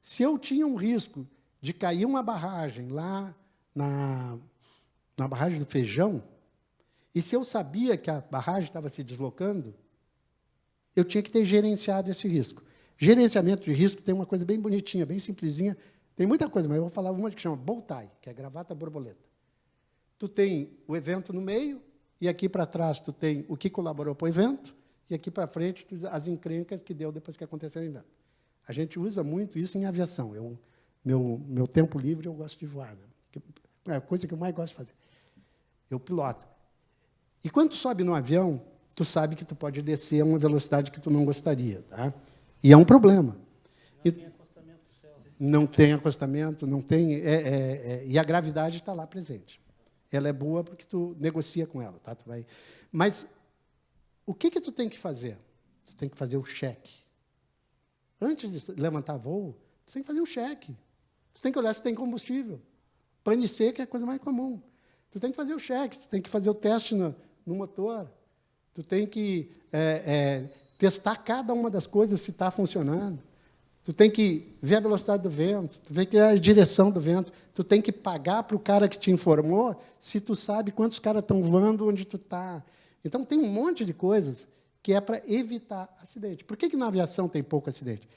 Se eu tinha um risco de cair uma barragem lá na barragem do Feijão, e se eu sabia que a barragem estava se deslocando, eu tinha que ter gerenciado esse risco. Gerenciamento de risco tem uma coisa bem bonitinha, bem simplesinha. Tem muita coisa, mas eu vou falar uma que chama bow tie, que é gravata borboleta. Tu tem o evento no meio, e aqui para trás tu tem o que colaborou para o evento, e aqui para frente as encrencas que deu depois que aconteceu o evento. A gente usa muito isso em aviação. Meu tempo livre eu gosto de voar. Né? É a coisa que eu mais gosto de fazer. Eu piloto. E quando tu sobe no avião, tu sabe que tu pode descer a uma velocidade que tu não gostaria. Tá? E é um problema. Não tem acostamento no céu. Não tem acostamento, não tem... e a gravidade está lá presente. Ela é boa porque tu negocia com ela. Tá? Mas o que tu tem que fazer? Tu tem que fazer o cheque. Antes de levantar voo, tu tem que fazer um cheque. Tu tem que olhar se tem combustível. Pane seca é a coisa mais comum. Tu tem que fazer o cheque, tu tem que fazer o teste no motor, tu tem que testar cada uma das coisas se está funcionando, tu tem que ver a velocidade do vento, tu tem que ver a direção do vento, tu tem que pagar para o cara que te informou se tu sabe quantos caras estão voando onde tu está. Então, tem um monte de coisas que é para evitar acidente. Por que na aviação tem pouco acidente?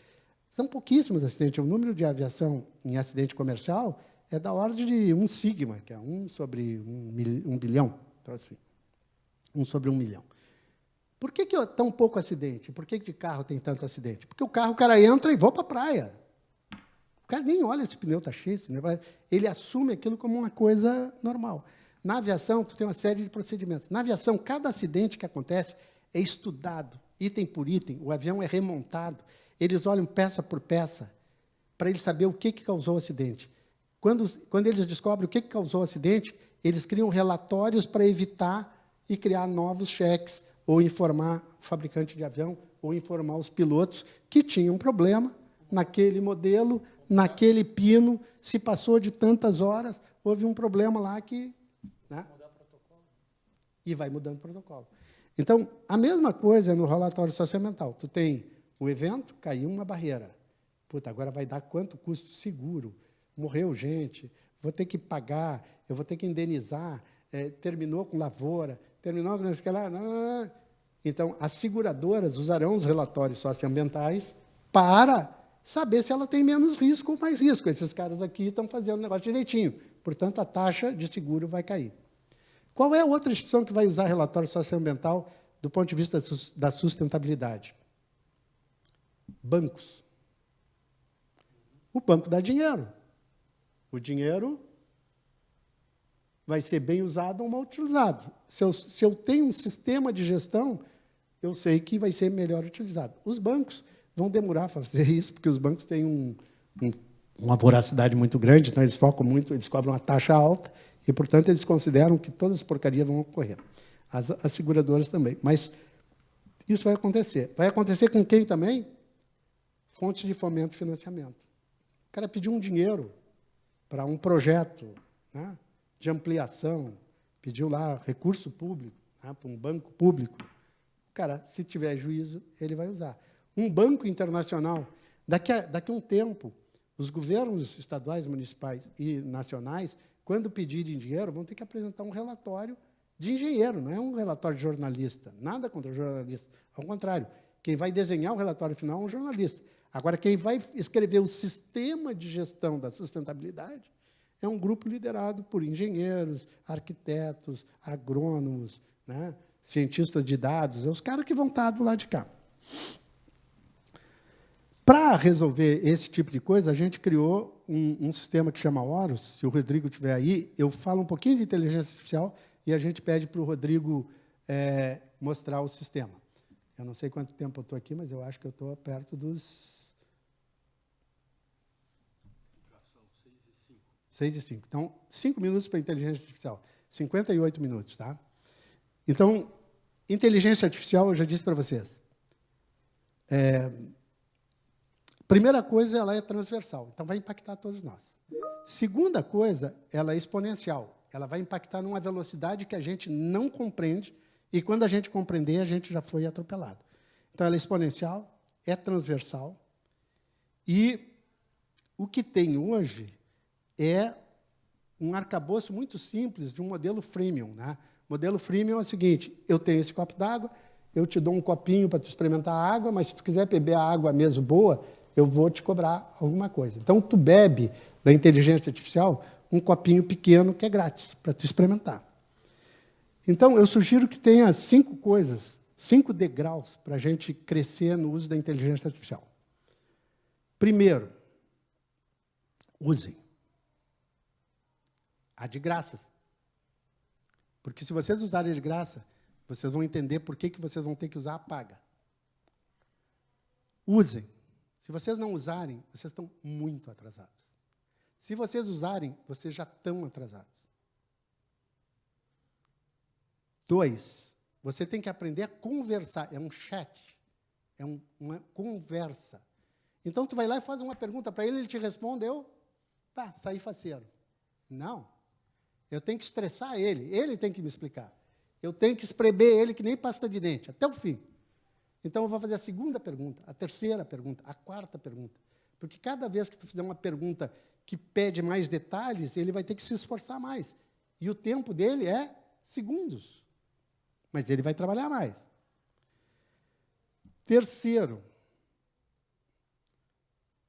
São pouquíssimos acidentes. O número de aviação em acidente comercial é da ordem de 1 sigma, que é 1 sobre 1 bilhão. Então, assim, 1 sobre 1 milhão. Por que tão pouco acidente? Por que de carro tem tanto acidente? Porque o cara entra e voa para a praia. O cara nem olha se o pneu está cheio, ele assume aquilo como uma coisa normal. Na aviação, tu tem uma série de procedimentos. Na aviação, cada acidente que acontece é estudado, item por item, o avião é remontado, eles olham peça por peça, para eles saber o que causou o acidente. Quando eles descobrem o que causou o acidente, eles criam relatórios para evitar e criar novos cheques, ou informar o fabricante de avião, ou informar os pilotos que tinham um problema naquele modelo, naquele pino, se passou de tantas horas, houve um problema lá que... Né? E vai mudando o protocolo. Então, a mesma coisa no relatório socioambiental. Tu tem o evento, caiu uma barreira. Puta, agora vai dar quanto custo seguro? Morreu gente, vou ter que pagar, eu vou ter que indenizar, terminou com lavoura, terminou com... Não. Então, as seguradoras usarão os relatórios socioambientais para saber se ela tem menos risco ou mais risco. Esses caras aqui estão fazendo o negócio direitinho. Portanto, a taxa de seguro vai cair. Qual é a outra instituição que vai usar relatório socioambiental do ponto de vista da sustentabilidade? Bancos. O banco dá dinheiro. O dinheiro vai ser bem usado ou mal utilizado. Se eu tenho um sistema de gestão, eu sei que vai ser melhor utilizado. Os bancos vão demorar a fazer isso, porque os bancos têm uma voracidade muito grande, então eles focam muito, eles cobram uma taxa alta, e, portanto, eles consideram que todas as porcarias vão ocorrer. As seguradoras também. Mas isso vai acontecer. Vai acontecer com quem também? Fontes de fomento e financiamento. O cara pediu um dinheiro para um projeto, né, de ampliação, pediu lá recurso público, né, para um banco público. O cara, se tiver juízo, ele vai usar. Um banco internacional, daqui a um tempo, Os governos estaduais, municipais e nacionais, quando pedirem dinheiro, vão ter que apresentar um relatório de engenheiro, não é um relatório de jornalista. Nada contra o jornalista. Ao contrário, quem vai desenhar o relatório final é um jornalista. Agora, quem vai escrever o sistema de gestão da sustentabilidade é um grupo liderado por engenheiros, arquitetos, agrônomos, né, cientistas de dados, é os caras que vão estar do lado de cá. Para resolver esse tipo de coisa, a gente criou um sistema que chama Horus. Se o Rodrigo estiver aí, eu falo um pouquinho de inteligência artificial e a gente pede para o Rodrigo mostrar o sistema. Eu não sei quanto tempo eu estou aqui, mas eu acho que eu estou perto dos... Já são 6:05. 6:05. Então, 5 minutos para inteligência artificial. 58 minutos, tá? Então, inteligência artificial, eu já disse para vocês. Primeira coisa, ela é transversal, então vai impactar todos nós. Segunda coisa, ela é exponencial. Ela vai impactar numa velocidade que a gente não compreende, e quando a gente compreender, a gente já foi atropelado. Então, ela é exponencial, é transversal, e o que tem hoje é um arcabouço muito simples de um modelo freemium, né? O modelo freemium é o seguinte: eu tenho esse copo d'água, eu te dou um copinho para tu experimentar a água, mas se tu quiser beber a água mesmo boa, eu vou te cobrar alguma coisa. Então, tu bebe da inteligência artificial um copinho pequeno que é grátis, para tu experimentar. Então, eu sugiro que tenha 5 coisas, 5 degraus para a gente crescer no uso da inteligência artificial. Primeiro, usem. A de graça. Porque se vocês usarem de graça, vocês vão entender por que vocês vão ter que usar a paga. Usem. Se vocês não usarem, vocês estão muito atrasados. Se vocês usarem, vocês já estão atrasados. 2, você tem que aprender a conversar. É um chat, é uma conversa. Então, tu vai lá e faz uma pergunta para ele, ele te responde, tá, saí faceiro. Não. Eu tenho que estressar ele tem que me explicar. Eu tenho que espremer ele que nem pasta de dente, até o fim. Então, eu vou fazer a segunda pergunta, a terceira pergunta, a quarta pergunta. Porque cada vez que tu fizer uma pergunta que pede mais detalhes, ele vai ter que se esforçar mais. E o tempo dele é segundos. Mas ele vai trabalhar mais. Terceiro,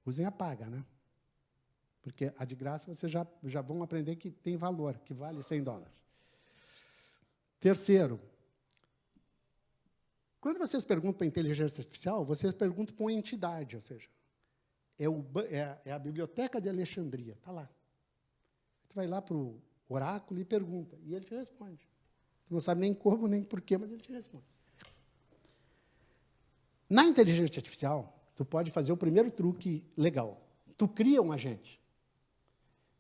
usem a paga, né? Porque a de graça vocês já vão aprender que tem valor, que vale $100. Terceiro, quando vocês perguntam para a inteligência artificial, vocês perguntam para uma entidade, ou seja, é a Biblioteca de Alexandria, está lá. Tu vai lá para o oráculo e pergunta, e ele te responde. Tu não sabe nem como, nem porquê, mas ele te responde. Na inteligência artificial, tu pode fazer o primeiro truque legal. Tu cria um agente.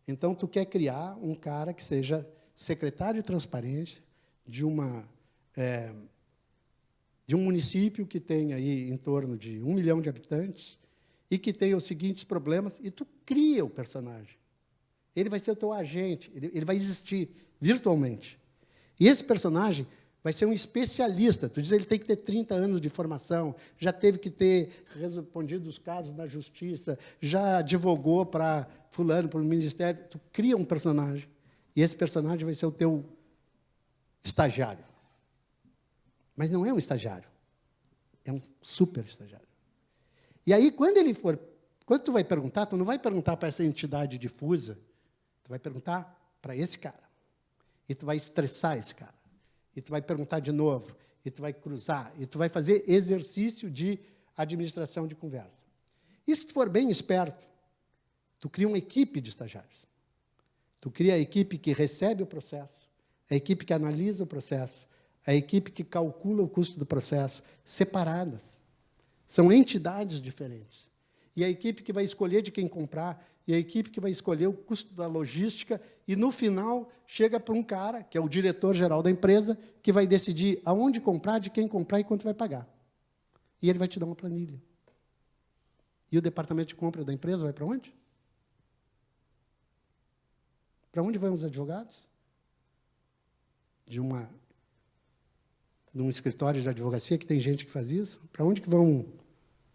Então, tu quer criar um cara que seja secretário de transparência de um município que tem aí em torno de 1 milhão de habitantes e que tem os seguintes problemas, e tu cria o personagem. Ele vai ser o teu agente, ele vai existir virtualmente. E esse personagem vai ser um especialista. Tu diz que ele tem que ter 30 anos de formação, já teve que ter respondido os casos na justiça, já advogou para fulano, para o ministério. Tu cria um personagem, e esse personagem vai ser o teu estagiário. Mas não é um estagiário, é um super estagiário. E aí, quando tu vai perguntar, tu não vai perguntar para essa entidade difusa, tu vai perguntar para esse cara. E tu vai estressar esse cara. E tu vai perguntar de novo, e tu vai cruzar, e tu vai fazer exercício de administração de conversa. E se tu for bem esperto, tu cria uma equipe de estagiários. Tu cria a equipe que recebe o processo, a equipe que analisa o processo, a equipe que calcula o custo do processo, separadas. São entidades diferentes. E a equipe que vai escolher de quem comprar, e a equipe que vai escolher o custo da logística, e, no final, chega para um cara, que é o diretor-geral da empresa, que vai decidir aonde comprar, de quem comprar e quanto vai pagar. E ele vai te dar uma planilha. E o departamento de compra da empresa vai para onde? Para onde vão os advogados? De um escritório de advocacia, que tem gente que faz isso? Para onde que vão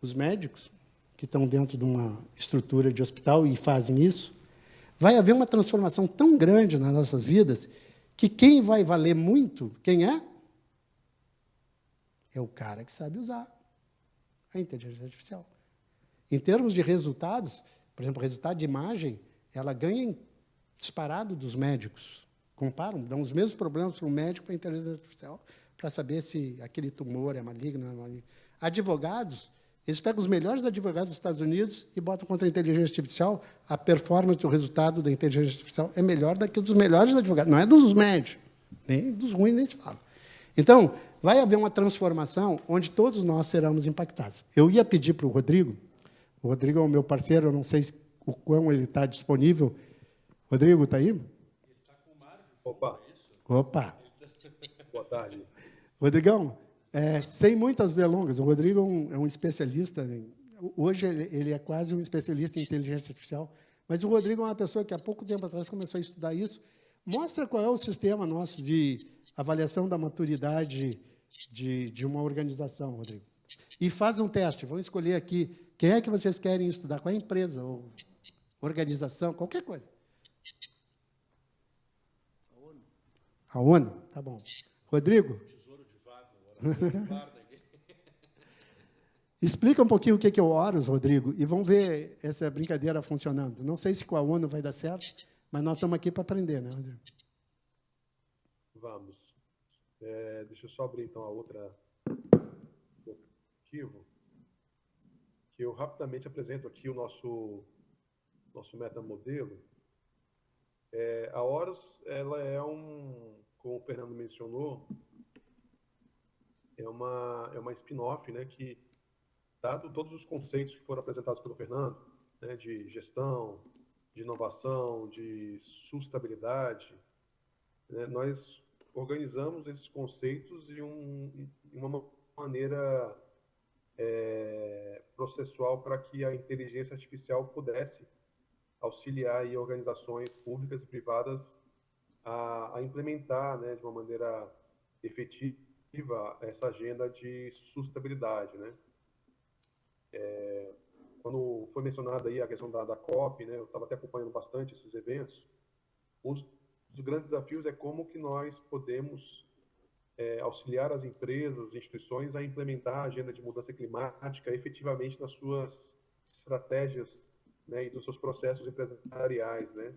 os médicos? que estão dentro de uma estrutura de hospital e fazem isso, vai haver uma transformação tão grande nas nossas vidas que quem vai valer muito, quem é? É o cara que sabe usar a inteligência artificial. Em termos de resultados, por exemplo, o resultado de imagem, ela ganha disparado dos médicos. Comparam, dão os mesmos problemas para o médico para a inteligência artificial, para saber se aquele tumor é maligno ou não é maligno. Advogados, eles pegam os melhores advogados dos Estados Unidos e botam contra a inteligência artificial, a performance, o resultado da inteligência artificial é melhor do que dos melhores advogados. Não é dos médicos, nem dos ruins, nem se fala. Então, vai haver uma transformação onde todos nós seremos impactados. Eu ia pedir para o Rodrigo é o meu parceiro, eu não sei o quão ele está disponível. Rodrigo, está aí? Ele está com o Mário. Opa. Opa. Boa tarde. Rodrigão, sem muitas delongas, o Rodrigo é um especialista, hoje ele é quase um especialista em inteligência artificial, mas o Rodrigo é uma pessoa que há pouco tempo atrás começou a estudar isso. Mostra qual é o sistema nosso de avaliação da maturidade de uma organização, Rodrigo. E faz um teste, vamos escolher aqui quem é que vocês querem estudar, qual é a empresa ou organização, qualquer coisa. A ONU, tá bom. Rodrigo? Explica um pouquinho o que é o Horus, Rodrigo, e vamos ver essa brincadeira funcionando. Não sei se com a ONU vai dar certo, mas nós estamos aqui para aprender, né, Rodrigo? Vamos. Deixa eu só abrir, então, a outra arquivo, que eu rapidamente apresento aqui o nosso metamodelo. A Horus, ela é como o Fernando mencionou, é uma spin-off, né, que, dado todos os conceitos que foram apresentados pelo Fernando, né, de gestão, de inovação, de sustentabilidade, né, nós organizamos esses conceitos em uma maneira processual para que a inteligência artificial pudesse auxiliar aí organizações públicas e privadas a implementar, né, de uma maneira efetiva essa agenda de sustentabilidade, né? Quando foi mencionada aí a questão da COP, né, eu estava até acompanhando bastante esses eventos. Um dos grandes desafios é como que nós podemos auxiliar as empresas, as instituições a implementar a agenda de mudança climática efetivamente nas suas estratégias, né, e nos seus processos empresariais, né?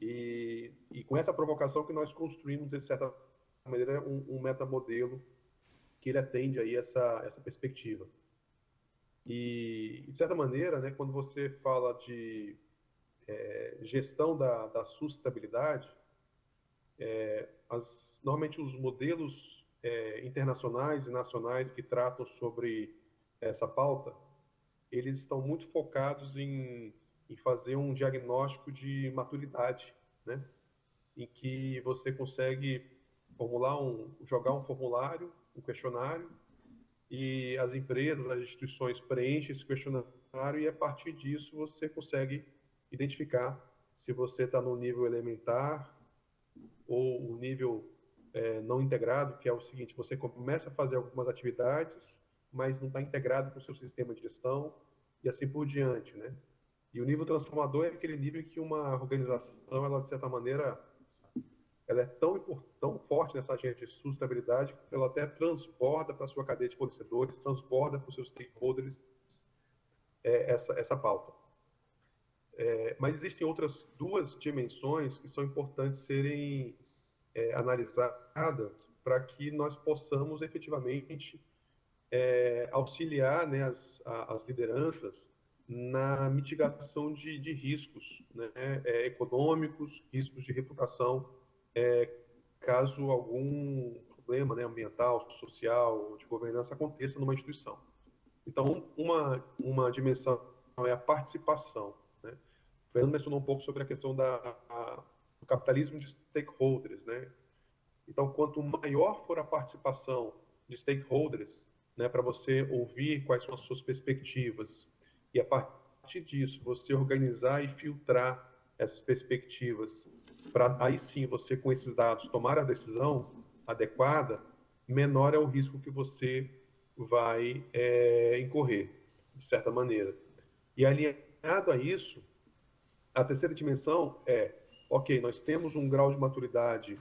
E com essa provocação que nós construímos, de certa maneira, um metamodelo que ele atende aí essa perspectiva. E, de certa maneira, né, quando você fala de gestão da sustentabilidade, normalmente os modelos internacionais e nacionais que tratam sobre essa pauta, eles estão muito focados em fazer um diagnóstico de maturidade, né? Em que você consegue jogar um formulário, um questionário, e as empresas, as instituições preenchem esse questionário e, a partir disso, você consegue identificar se você está no nível elementar ou o nível não integrado, que é o seguinte: você começa a fazer algumas atividades, mas não está integrado com o seu sistema de gestão, e assim por diante, né? E o nível transformador é aquele nível que uma organização, ela, de certa maneira, ela é tão forte nessa agenda de sustentabilidade que ela até transborda para a sua cadeia de fornecedores, transborda para os seus stakeholders essa pauta. Mas existem outras duas dimensões que são importantes serem analisadas para que nós possamos efetivamente auxiliar, né, as lideranças na mitigação de riscos, né, econômicos, riscos de reputação, caso algum problema, né, ambiental, social, de governança aconteça numa instituição. Então, uma dimensão é a participação, né? O Fernando mencionou um pouco sobre a questão do capitalismo de stakeholders, né? Então, quanto maior for a participação de stakeholders, né, para você ouvir quais são as suas perspectivas, e a partir disso você organizar e filtrar essas perspectivas, para aí sim você, com esses dados, tomar a decisão adequada, menor é o risco que você vai incorrer. de certa maneira. E alinhado a isso, a terceira dimensão é, ok, nós temos um grau de maturidade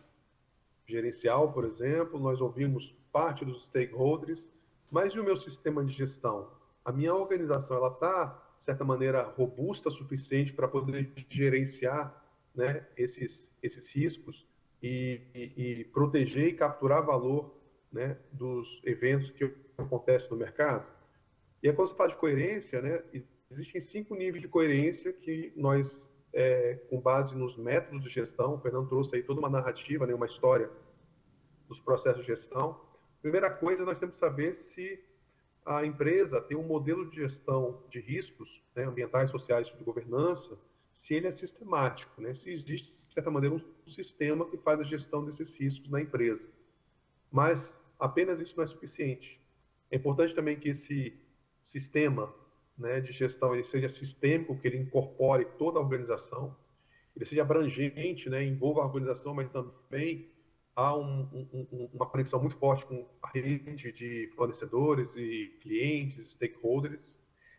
gerencial, por exemplo, nós ouvimos parte dos stakeholders, mas e o meu sistema de gestão? A minha organização, ela está, de certa maneira, robusta o suficiente para poder gerenciar, né, esses riscos e proteger e capturar valor, né, dos eventos que acontecem no mercado? E aí, quando você fala de coerência, né, existem 5 níveis de coerência que nós, com base nos métodos de gestão, o Fernando trouxe aí toda uma narrativa, né, uma história dos processos de gestão. Primeira coisa, nós temos que saber se a empresa tem um modelo de gestão de riscos, né, ambientais, sociais e de governança, se ele é sistemático, né, se existe, de certa maneira, um sistema que faz a gestão desses riscos na empresa. Mas apenas isso não é suficiente. É importante também que esse sistema, né, de gestão ele seja sistêmico, que ele incorpore toda a organização, ele seja abrangente, né, envolva a organização, mas também há uma conexão muito forte com a rede de fornecedores e clientes, stakeholders.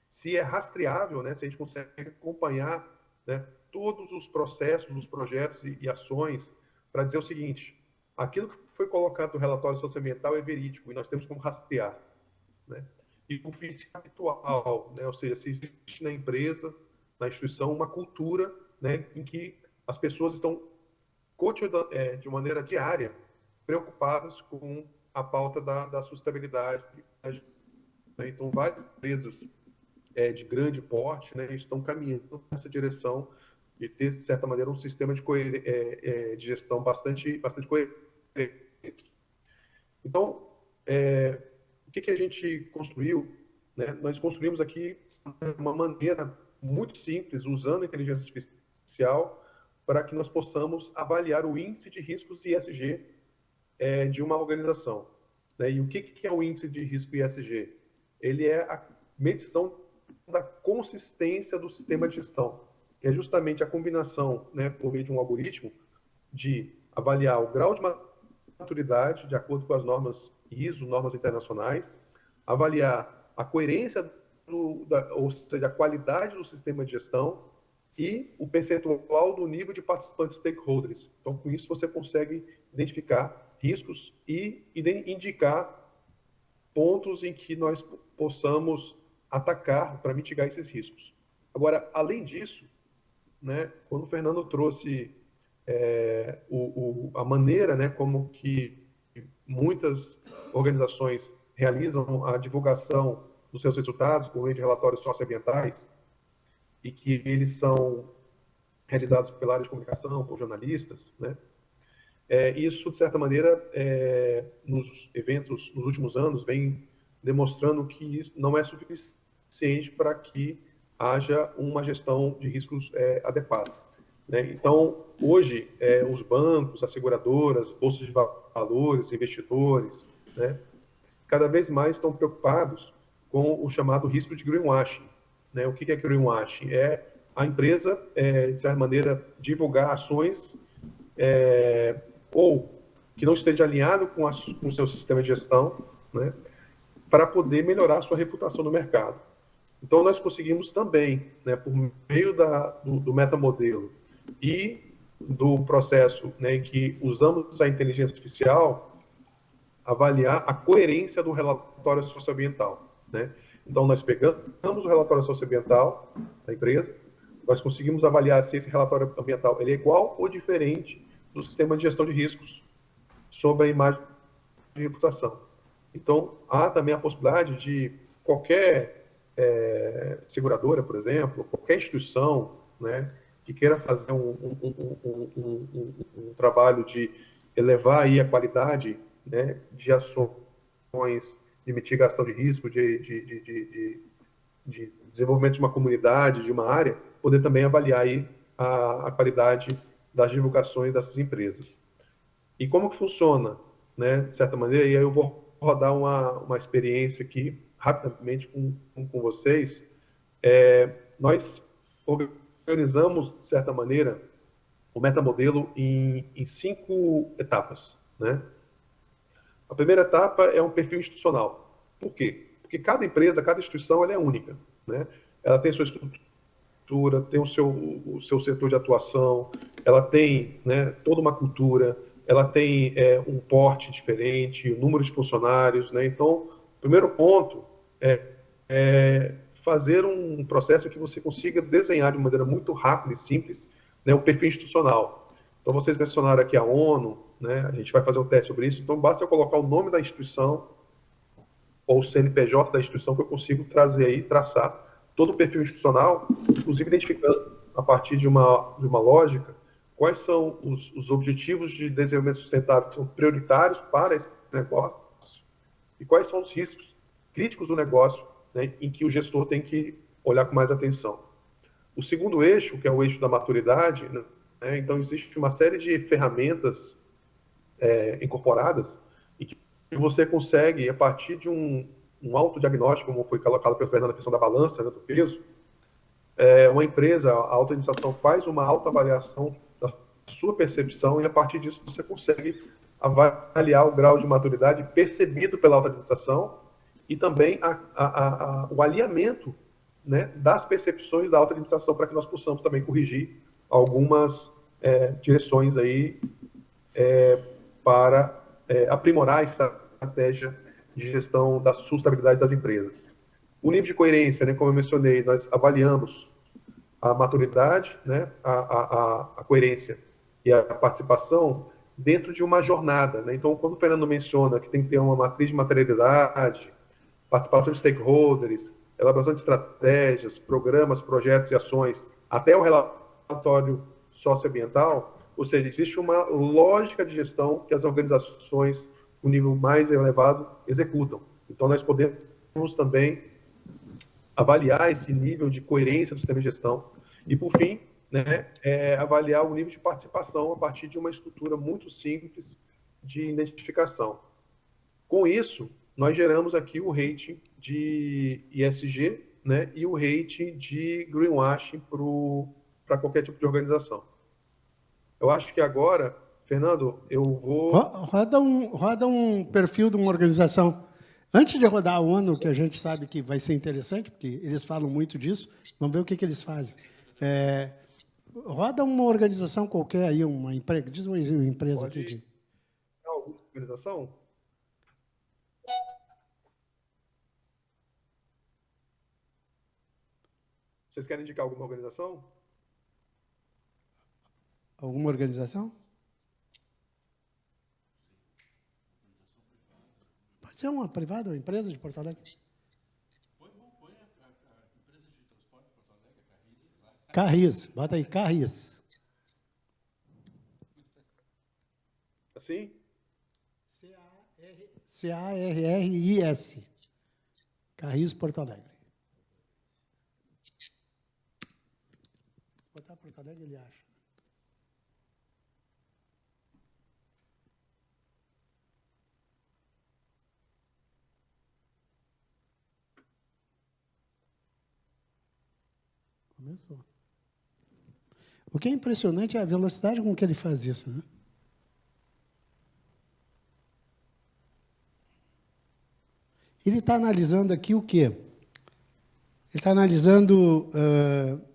Se é rastreável, né, se a gente consegue acompanhar, né, todos os processos, os projetos e ações para dizer o seguinte: aquilo que foi colocado no relatório socioambiental é verídico e nós temos como rastrear, né? E o fiscal habitual, né? Ou seja, se existe na empresa, na instituição, uma cultura, né, em que as pessoas estão de maneira diária preocupadas com a pauta da sustentabilidade. Então, várias empresas de grande porte, né, estão caminhando nessa direção de ter, de certa maneira, um sistema de gestão bastante coerente. Então, o que a gente construiu? Né? Nós construímos aqui uma maneira muito simples, usando a inteligência artificial, para que nós possamos avaliar o índice de riscos ESG de uma organização. Né? E o que é o índice de risco ESG? Ele é a medição da consistência do sistema de gestão, que é justamente a combinação, né, por meio de um algoritmo, de avaliar o grau de maturidade, de acordo com as normas ISO, normas internacionais, avaliar a coerência, ou seja, a qualidade do sistema de gestão e o percentual do nível de participantes stakeholders. Então, com isso, você consegue identificar riscos e indicar pontos em que nós possamos atacar para mitigar esses riscos. Agora, além disso, né, quando o Fernando trouxe a maneira, né, como que muitas organizações realizam a divulgação dos seus resultados por meio de relatórios socioambientais e que eles são realizados pela área de comunicação, por jornalistas, né? Isso, de certa maneira, nos eventos, nos últimos anos, vem demonstrando que isso não é suficiente para que haja uma gestão de riscos adequada. Né? Então, hoje, os bancos, as seguradoras, bolsas de valores, investidores, né, cada vez mais estão preocupados com o chamado risco de greenwashing. Né? O que é greenwashing? É a empresa, de certa maneira, divulgar ações ou que não esteja alinhado com o seu sistema de gestão, né, para poder melhorar a sua reputação no mercado. Então, nós conseguimos também, né, por meio do metamodelo e do processo, né, em que usamos a inteligência artificial, avaliar a coerência do relatório socioambiental. Né? Então, nós pegamos o relatório socioambiental da empresa, nós conseguimos avaliar se esse relatório ambiental ele é igual ou diferente do sistema de gestão de riscos sobre a imagem de reputação. Então, há também a possibilidade de qualquer seguradora, por exemplo, qualquer instituição, né, que queira fazer um trabalho de elevar aí a qualidade, né, de ações de mitigação de risco, de desenvolvimento de uma comunidade, de uma área, poder também avaliar aí a qualidade das divulgações dessas empresas. E como que funciona, né, de certa maneira, e aí eu vou rodar uma experiência aqui, rapidamente, com vocês. Nós organizamos, de certa maneira, o metamodelo em 5 etapas. Né? A primeira etapa é um perfil institucional. Por quê? Porque cada empresa, cada instituição, ela é única, né? Ela tem sua estrutura, tem o seu setor de atuação, ela tem, né, toda uma cultura, ela tem um porte diferente, o número de funcionários, né? Então, o primeiro ponto é fazer um processo que você consiga desenhar de maneira muito rápida e simples, né, o perfil institucional. Então, vocês mencionaram aqui a ONU, né? A gente vai fazer um teste sobre isso. Então, basta eu colocar o nome da instituição ou o CNPJ da instituição que eu consigo trazer aí, traçar todo o perfil institucional, inclusive identificando, a partir de uma lógica, quais são os objetivos de desenvolvimento sustentável que são prioritários para esse negócio e quais são os riscos críticos do negócio, né, em que o gestor tem que olhar com mais atenção. O segundo eixo, que é o eixo da maturidade, né, então existe uma série de ferramentas incorporadas e que você consegue, a partir de um autodiagnóstico, como foi colocado pelo Fernando, a questão da balança, né, do peso, uma empresa, a auto-administração faz uma autoavaliação da sua percepção e, a partir disso, você consegue avaliar o grau de maturidade percebido pela auto-administração e também o alinhamento, né, das percepções da auto-administração para que nós possamos também corrigir algumas direções aí para aprimorar a estratégia de gestão da sustentabilidade das empresas. O nível de coerência, né, como eu mencionei, nós avaliamos a maturidade, né, a coerência e a participação dentro de uma jornada, né? Então, quando o Fernando menciona que tem que ter uma matriz de materialidade, participação de stakeholders, elaboração de estratégias, programas, projetos e ações, até o relatório socioambiental, ou seja, existe uma lógica de gestão que as organizações com nível mais elevado executam. Então, nós podemos também avaliar esse nível de coerência do sistema de gestão e, por fim, né, avaliar o nível de participação a partir de uma estrutura muito simples de identificação. Com isso, nós geramos aqui o rating de ESG, né, e o rating de greenwashing para qualquer tipo de organização. Eu acho que agora, Fernando, eu vou... Roda um perfil de uma organização. Antes de rodar a ONU, que a gente sabe que vai ser interessante, porque eles falam muito disso, vamos ver o que eles fazem. Roda uma organização qualquer aí, uma empresa, diz uma empresa Pode aqui. Alguma organização? Vocês querem indicar alguma organização? Alguma organização? Pode ser uma privada, uma empresa de Porto Alegre. Põe a empresa de transporte de Porto Alegre, a Carris. Carris, bota aí, Carris. Assim? C-A-R-R-I-S. Carris, Porto Alegre. Se botar Porto Alegre, ele acha. Começou. O que é impressionante é a velocidade com que ele faz isso, né? Ele está analisando aqui o quê? Ele está analisando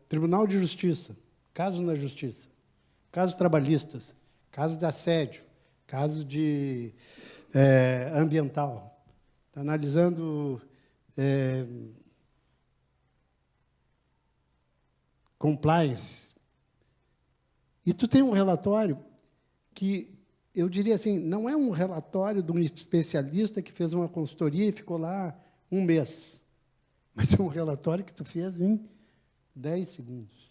Tribunal de Justiça, casos na Justiça, casos trabalhistas, casos de assédio, casos de ambiental. Está analisando compliance. E tu tem um relatório que, eu diria assim, não é um relatório de um especialista que fez uma consultoria e ficou lá um mês, mas é um relatório que tu fez em 10 segundos.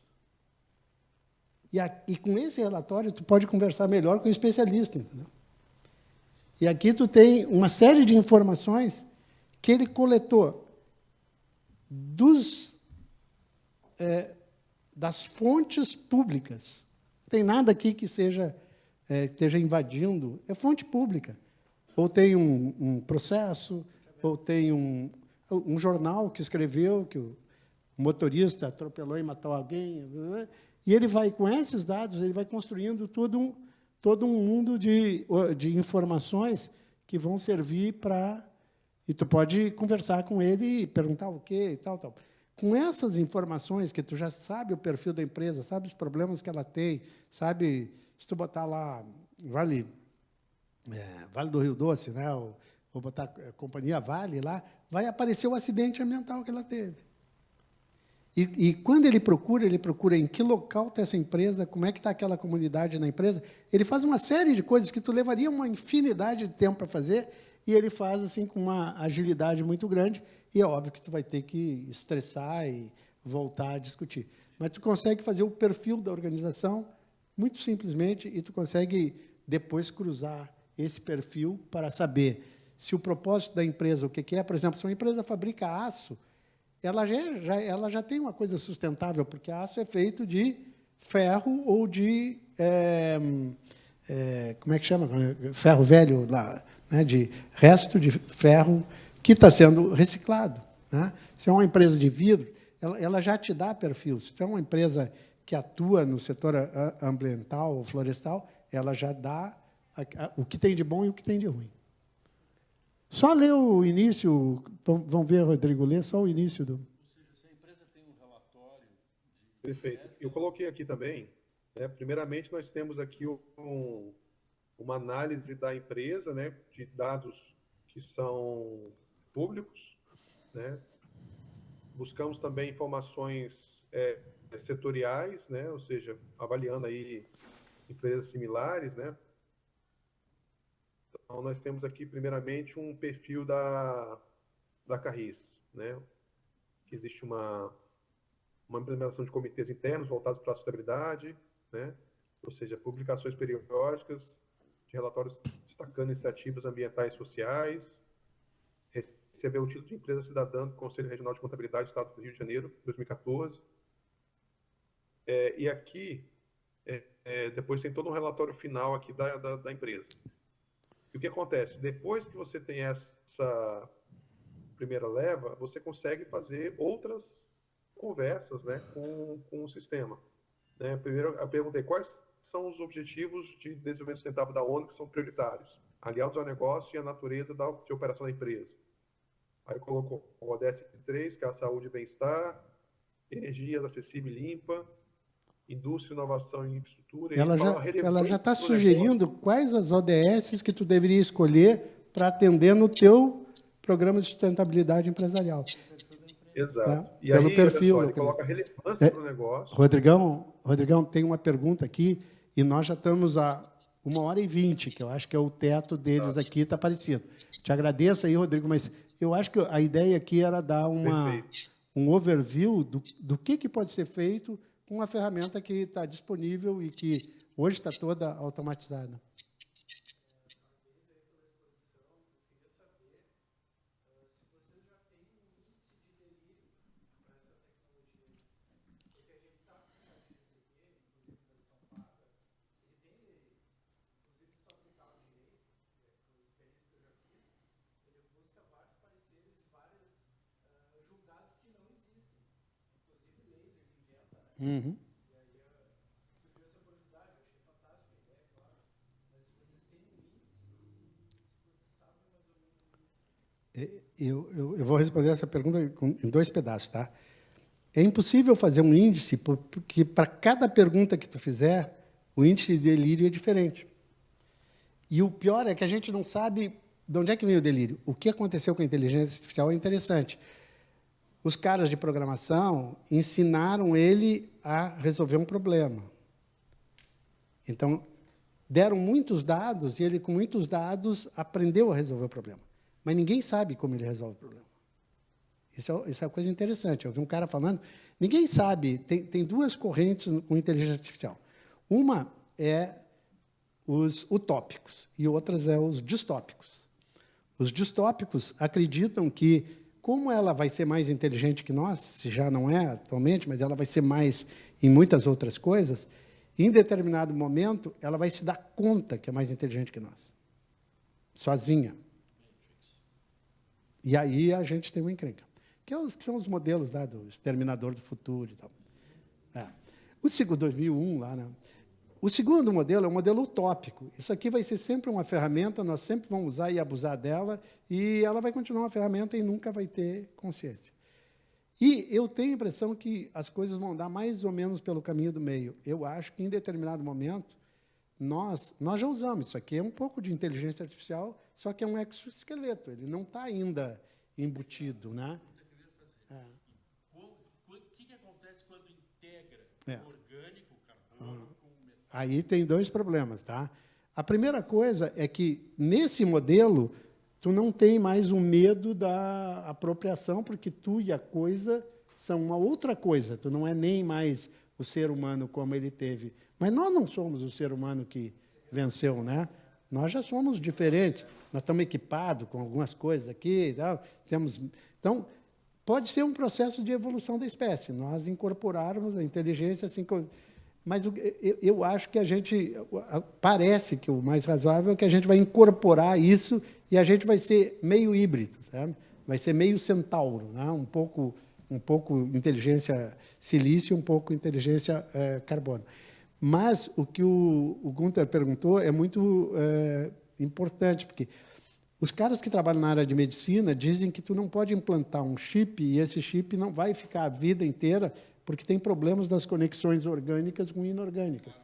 E com esse relatório, tu pode conversar melhor com o especialista, entendeu? E aqui tu tem uma série de informações que ele coletou das fontes públicas. Não tem nada aqui que esteja invadindo, é fonte pública. Ou tem um processo, ou tem um jornal que escreveu que o motorista atropelou e matou alguém. E ele vai, com esses dados, ele vai construindo todo um mundo de informações que vão servir para E tu pode conversar com ele e perguntar o quê e tal, tal. Com essas informações que tu já sabe o perfil da empresa, sabe os problemas que ela tem, sabe, se tu botar lá Vale do Rio Doce, né, ou botar Companhia Vale lá, vai aparecer o acidente ambiental que ela teve. E quando ele procura em que local está essa empresa, como é que está aquela comunidade na empresa, ele faz uma série de coisas que tu levaria uma infinidade de tempo para fazer, e ele faz assim com uma agilidade muito grande, e é óbvio que tu vai ter que estressar e voltar a discutir. Mas tu consegue fazer o perfil da organização muito simplesmente, e tu consegue depois cruzar esse perfil para saber se o propósito da empresa, o que é. Por exemplo, se uma empresa fabrica aço, ela já tem uma coisa sustentável, porque aço é feito de ferro ou de... como é que chama? Ferro velho, lá, né? De resto de ferro que está sendo reciclado. Né? Se é uma empresa de vidro, ela já te dá perfil. Se é uma empresa que atua no setor ambiental ou florestal, ela já dá o que tem de bom e o que tem de ruim. Só ler o início, vamos ver, Rodrigo, ler só o início do... Ou seja, se a empresa tem um relatório... Perfeito. Eu coloquei aqui também, né, primeiramente, nós temos aqui uma análise da empresa, né, de dados que são públicos, né? Buscamos também informações setoriais, né, ou seja, avaliando aí empresas similares, né? Então, nós temos aqui, primeiramente, um perfil da Carris, né? Que existe uma implementação de comitês internos voltados para a sustentabilidade, né? Ou seja, publicações periódicas de relatórios destacando iniciativas ambientais e sociais, recebeu o título de empresa cidadã do Conselho Regional de Contabilidade do Estado do Rio de Janeiro, 2014. E aqui, depois tem todo um relatório final aqui da empresa. E o que acontece? Depois que você tem essa primeira leva, você consegue fazer outras conversas, né, com o sistema. Né? Primeiro, eu perguntei quais são os objetivos de desenvolvimento sustentável da ONU que são prioritários, aliados ao negócio e à natureza de operação da empresa. Aí colocou o ODS 3, que é a saúde e bem-estar, energias acessível e limpa, indústria, inovação e infraestrutura. Ela já está sugerindo quais as ODS que tu deveria escolher para atender no teu programa de sustentabilidade empresarial. Exato. Tá? E pelo aí, perfil. olha só, ele coloca relevância para o negócio. Rodrigão, tem uma pergunta aqui, e nós já estamos a 1h20, que eu acho que é o teto deles aqui, está parecido. Te agradeço aí, Rodrigo, mas eu acho que a ideia aqui era dar um overview do que pode ser feito com uma ferramenta que está disponível e que hoje está toda automatizada. Uhum. Eu vou responder essa pergunta em 2 pedaços, tá? É impossível fazer um índice, porque para cada pergunta que tu fizer, o índice de delírio é diferente. E o pior é que a gente não sabe de onde é que vem o delírio. O que aconteceu com a inteligência artificial é interessante. Os caras de programação ensinaram ele a resolver um problema. Então, deram muitos dados, e ele, com muitos dados, aprendeu a resolver o problema. Mas ninguém sabe como ele resolve o problema. Isso é uma coisa interessante. Eu vi um cara falando, ninguém sabe, tem 2 correntes com inteligência artificial. Uma é os utópicos, e outras é os distópicos. Os distópicos acreditam que, como ela vai ser mais inteligente que nós, se já não é atualmente, mas ela vai ser mais em muitas outras coisas, em determinado momento, ela vai se dar conta que é mais inteligente que nós, sozinha. E aí a gente tem uma encrenca, que são os modelos lá do Exterminador do Futuro e tal. O 2001, lá, né? O segundo modelo é um modelo utópico. Isso aqui vai ser sempre uma ferramenta, nós sempre vamos usar e abusar dela, e ela vai continuar uma ferramenta e nunca vai ter consciência. E eu tenho a impressão que as coisas vão dar mais ou menos pelo caminho do meio. Eu acho que, em determinado momento, nós já usamos isso aqui. É um pouco de inteligência artificial, só que é um exoesqueleto. Ele não está ainda embutido, né? O que acontece quando integra orgânico, carbono, com metal? Aí tem dois problemas, tá? A primeira coisa é que, nesse modelo, tu não tem mais o medo da apropriação, porque tu e a coisa são uma outra coisa. Tu não é nem mais o ser humano como ele teve. Mas nós não somos o ser humano que venceu, né? Nós já somos diferentes. Nós estamos equipados com algumas coisas aqui e tal. Então, pode ser um processo de evolução da espécie. Nós incorporarmos a inteligência assim. Mas eu acho que parece que o mais razoável é que a gente vai incorporar isso e a gente vai ser meio híbrido, sabe? Vai ser meio centauro, né? Um pouco inteligência silício, um pouco inteligência carbono. Mas o que o Gunther perguntou é muito importante, porque os caras que trabalham na área de medicina dizem que tu não pode implantar um chip e esse chip não vai ficar a vida inteira, porque tem problemas das conexões orgânicas com inorgânicas.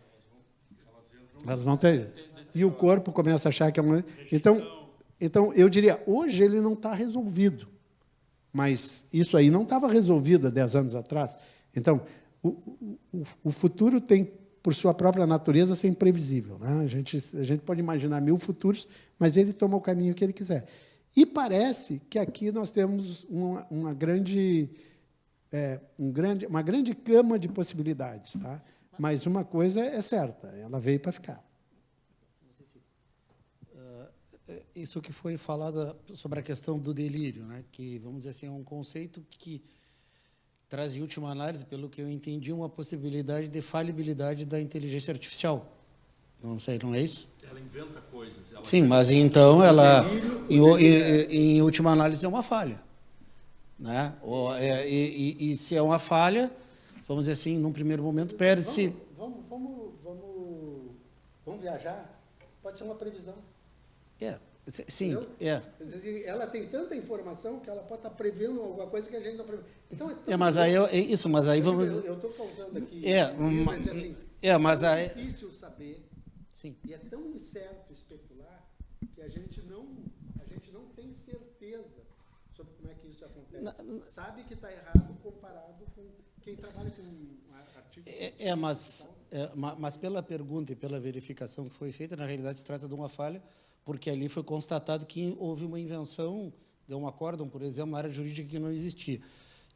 Elas vão ter. E o corpo começa a achar que é uma... Então, eu diria, hoje ele não está resolvido, mas isso aí não estava resolvido há 10 anos atrás. Então, o futuro tem, por sua própria natureza, ser imprevisível, né? A gente pode imaginar 1000 futuros, mas ele toma o caminho que ele quiser. E parece que aqui nós temos uma grande gama de possibilidades, tá? Mas uma coisa é certa, ela veio para ficar. Isso que foi falado sobre a questão do delírio, né? Que, vamos dizer assim, é um conceito que traz, em última análise, pelo que eu entendi, uma possibilidade de falibilidade da inteligência artificial. Não sei, não é isso? Ela inventa coisas. Sim, mas então ela, em última análise, é uma falha. Né? E se é uma falha, vamos dizer assim, num primeiro momento, perde-se... Vamos viajar? Pode ser uma previsão. Sim, Ela tem tanta informação que ela pode estar prevendo alguma coisa que a gente não prevê. Então, mas aí vamos... Eu estou causando aqui... mas aí... É difícil saber. Sim. E é tão incerto especular que a gente não tem certeza sobre como é que isso acontece. Sabe que está errado comparado com quem trabalha com artigos... Mas pela pergunta e pela verificação que foi feita, na realidade se trata de uma falha, porque ali foi constatado que houve uma invenção de um acórdão, por exemplo, na área jurídica que não existia.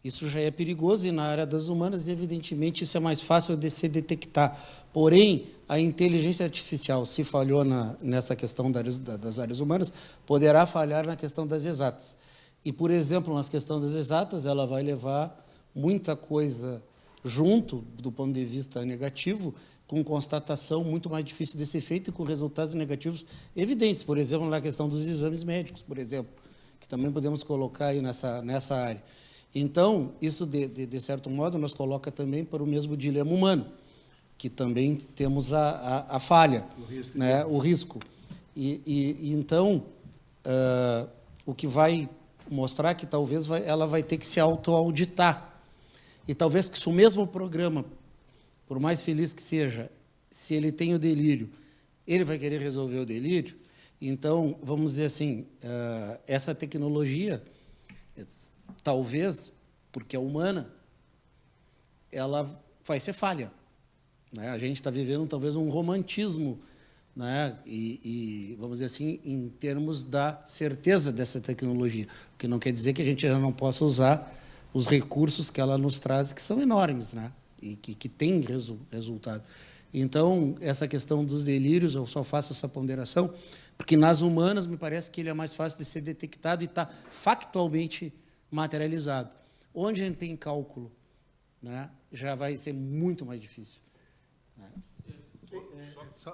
Isso já é perigoso, e na área das humanas, evidentemente, isso é mais fácil de se detectar. Porém, a inteligência artificial, se falhou nessa questão das áreas humanas, poderá falhar na questão das exatas. E, por exemplo, na questão das exatas, ela vai levar muita coisa junto, do ponto de vista negativo, com constatação muito mais difícil de ser feita e com resultados negativos evidentes. Por exemplo, na questão dos exames médicos, por exemplo, que também podemos colocar aí nessa área. Então, isso, de certo modo, nos coloca também para o mesmo dilema humano, que também temos a falha, o risco. E então, o que vai mostrar que talvez ela vai ter que se autoauditar. E talvez que se o mesmo programa, por mais feliz que seja, se ele tem o delírio, ele vai querer resolver o delírio. Então, vamos dizer assim, essa tecnologia, talvez, porque é humana, ela vai ser falha. Né? A gente está vivendo, talvez, um romantismo, né? E, vamos dizer assim, em termos da certeza dessa tecnologia, o que não quer dizer que a gente já não possa usar os recursos que ela nos traz, que são enormes, né? E que tem resultado. Então, essa questão dos delírios, eu só faço essa ponderação, porque nas humanas me parece que ele é mais fácil de ser detectado e está factualmente materializado. Onde a gente tem cálculo, né, já vai ser muito mais difícil. Né?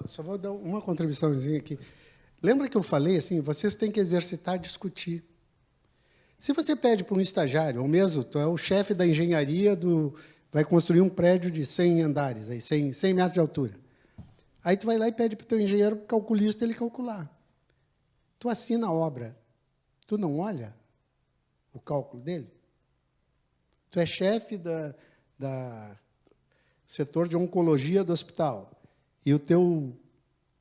Só vou dar uma contribuiçãozinha aqui. Lembra que eu falei assim, vocês têm que exercitar, discutir. Se você pede para um estagiário, ou mesmo tu é o chefe da engenharia, vai construir um prédio de 100 andares, aí, 100 metros de altura. Aí tu vai lá e pede para o teu engenheiro calculista ele calcular. Tu assina a obra, tu não olha o cálculo dele? Tu é chefe da setor de oncologia do hospital, e o teu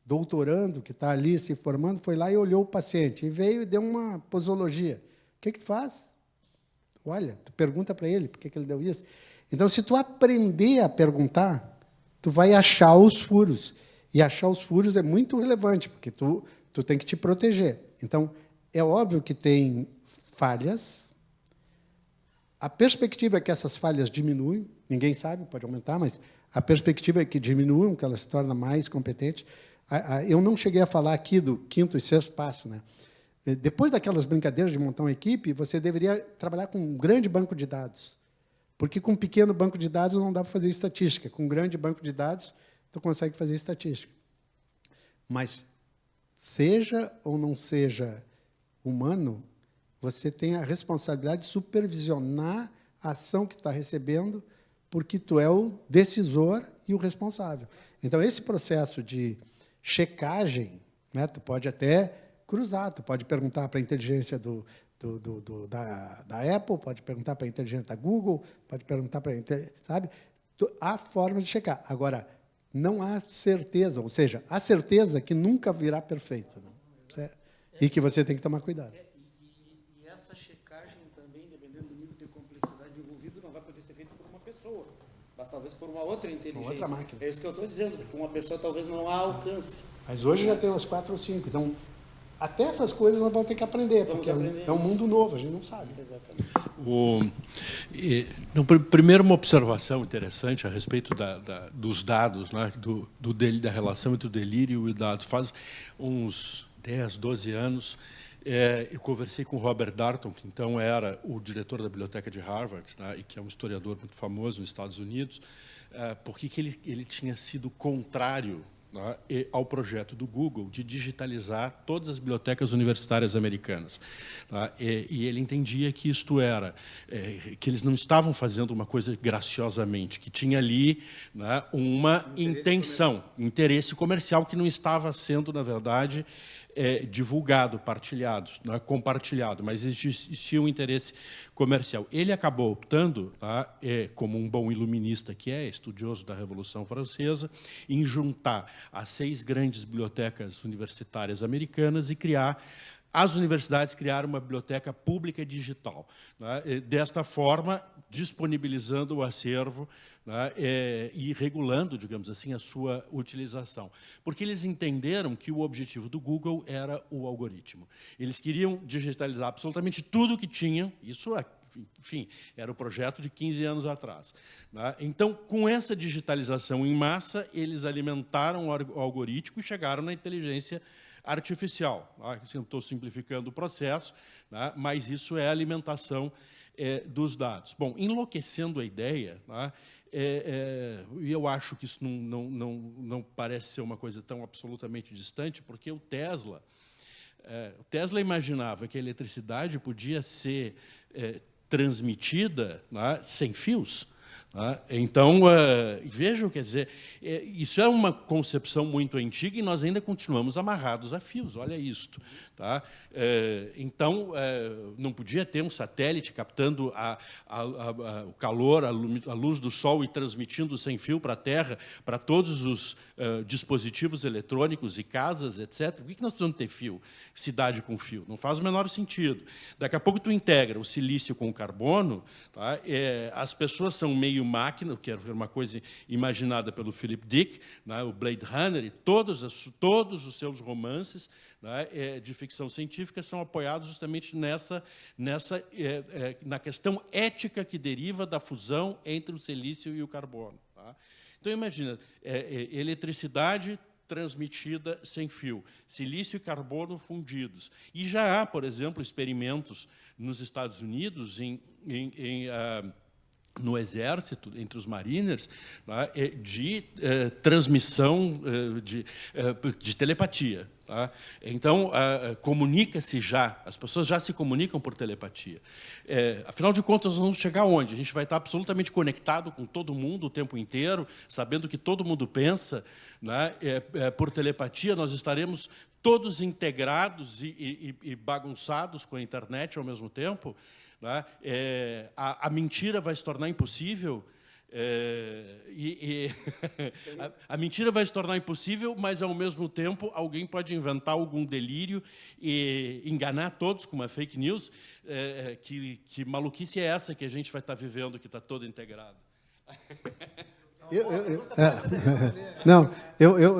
doutorando, que está ali se formando, foi lá e olhou o paciente, e veio e deu uma posologia. O que tu faz? Olha, tu pergunta para ele por que ele deu isso. Então, se tu aprender a perguntar, tu vai achar os furos. E achar os furos é muito relevante, porque tu tem que te proteger. Então, é óbvio que tem falhas. A perspectiva é que essas falhas diminuem. Ninguém sabe, pode aumentar, mas a perspectiva é que diminuam, que ela se torna mais competente. Eu não cheguei a falar aqui do 5º e 6º passo, né? Depois daquelas brincadeiras de montar uma equipe, você deveria trabalhar com um grande banco de dados. Porque com um pequeno banco de dados não dá para fazer estatística. Com um grande banco de dados, tu consegue fazer estatística. Mas, seja ou não seja humano, você tem a responsabilidade de supervisionar a ação que está recebendo, porque tu é o decisor e o responsável. Então, esse processo de checagem, né, tu pode até cruzar, tu pode perguntar para a inteligência da Apple, pode perguntar para a inteligência da Google, pode perguntar para sabe? Há forma de checar. Agora, não há certeza, ou seja, há certeza que nunca virá perfeito, né? Certo? E que você tem que tomar cuidado. E essa checagem também, dependendo do nível de complexidade envolvido, não vai poder ser feita por uma pessoa, mas talvez por uma outra inteligência. Uma outra máquina. É isso que eu estou dizendo, porque uma pessoa talvez não a alcance. Mas hoje já tem uns 4 ou 5, então até essas coisas nós vamos ter que aprender, porque é um mundo novo, a gente não sabe. Exatamente. Primeiro, uma observação interessante a respeito dos dados, né, da relação entre o delírio e o dado. Faz uns 10, 12 anos, eu conversei com o Robert Darnton, que então era o diretor da biblioteca de Harvard, né, e que é um historiador muito famoso nos Estados Unidos, porque ele tinha sido contrário, né, ao projeto do Google de digitalizar todas as bibliotecas universitárias americanas. Tá? E ele entendia que isto era, que eles não estavam fazendo uma coisa graciosamente, que tinha ali, né, uma intenção, interesse comercial que não estava sendo, na verdade, divulgado, partilhado, não é compartilhado, mas existia um interesse comercial. Ele acabou optando, tá, como um bom iluminista que é, estudioso da Revolução Francesa, em juntar as 6 grandes bibliotecas universitárias americanas e criar as universidades criaram uma biblioteca pública digital, né? Desta forma, disponibilizando o acervo, né, e regulando, digamos assim, a sua utilização. Porque eles entenderam que o objetivo do Google era o algoritmo. Eles queriam digitalizar absolutamente tudo que tinham, isso, enfim, era o projeto de 15 anos atrás, né? Então, com essa digitalização em massa, eles alimentaram o algoritmo e chegaram na inteligência artificial. Estou simplificando o processo, né, mas isso é a alimentação dos dados. Bom, enlouquecendo a ideia, né, e eu acho que isso não parece ser uma coisa tão absolutamente distante, porque o Tesla imaginava que a eletricidade podia ser transmitida, né, sem fios. Então, vejam, quer dizer, isso é uma concepção muito antiga e nós ainda continuamos amarrados a fios, olha isto. Tá? Então, não podia ter um satélite captando o calor, a luz do Sol e transmitindo sem fio para a Terra, para todos os dispositivos eletrônicos e casas, etc. Por que nós precisamos ter fio? Cidade com fio? Não faz o menor sentido. Daqui a pouco tu integra o silício com o carbono, tá? As pessoas são meio máquina, que era uma coisa imaginada pelo Philip Dick, né, o Blade Runner, e todos os seus romances, né, de ficção científica são apoiados justamente na questão ética que deriva da fusão entre o silício e o carbono. Tá? Então, imagina, eletricidade transmitida sem fio, silício e carbono fundidos. E já há, por exemplo, experimentos nos Estados Unidos em no Exército, entre os Mariners, né, de transmissão de telepatia. Tá? Então, comunica-se já, as pessoas já se comunicam por telepatia. Afinal de contas, nós vamos chegar onde? A gente vai estar absolutamente conectado com todo mundo o tempo inteiro, sabendo o que todo mundo pensa, né? Por telepatia, nós estaremos todos integrados e bagunçados com a internet ao mesmo tempo. Né? A mentira vai se tornar impossível. A mentira vai se tornar impossível, mas, ao mesmo tempo, alguém pode inventar algum delírio e enganar todos com uma fake news. Que maluquice é essa que a gente vai estar vivendo, que está toda integrada? Não,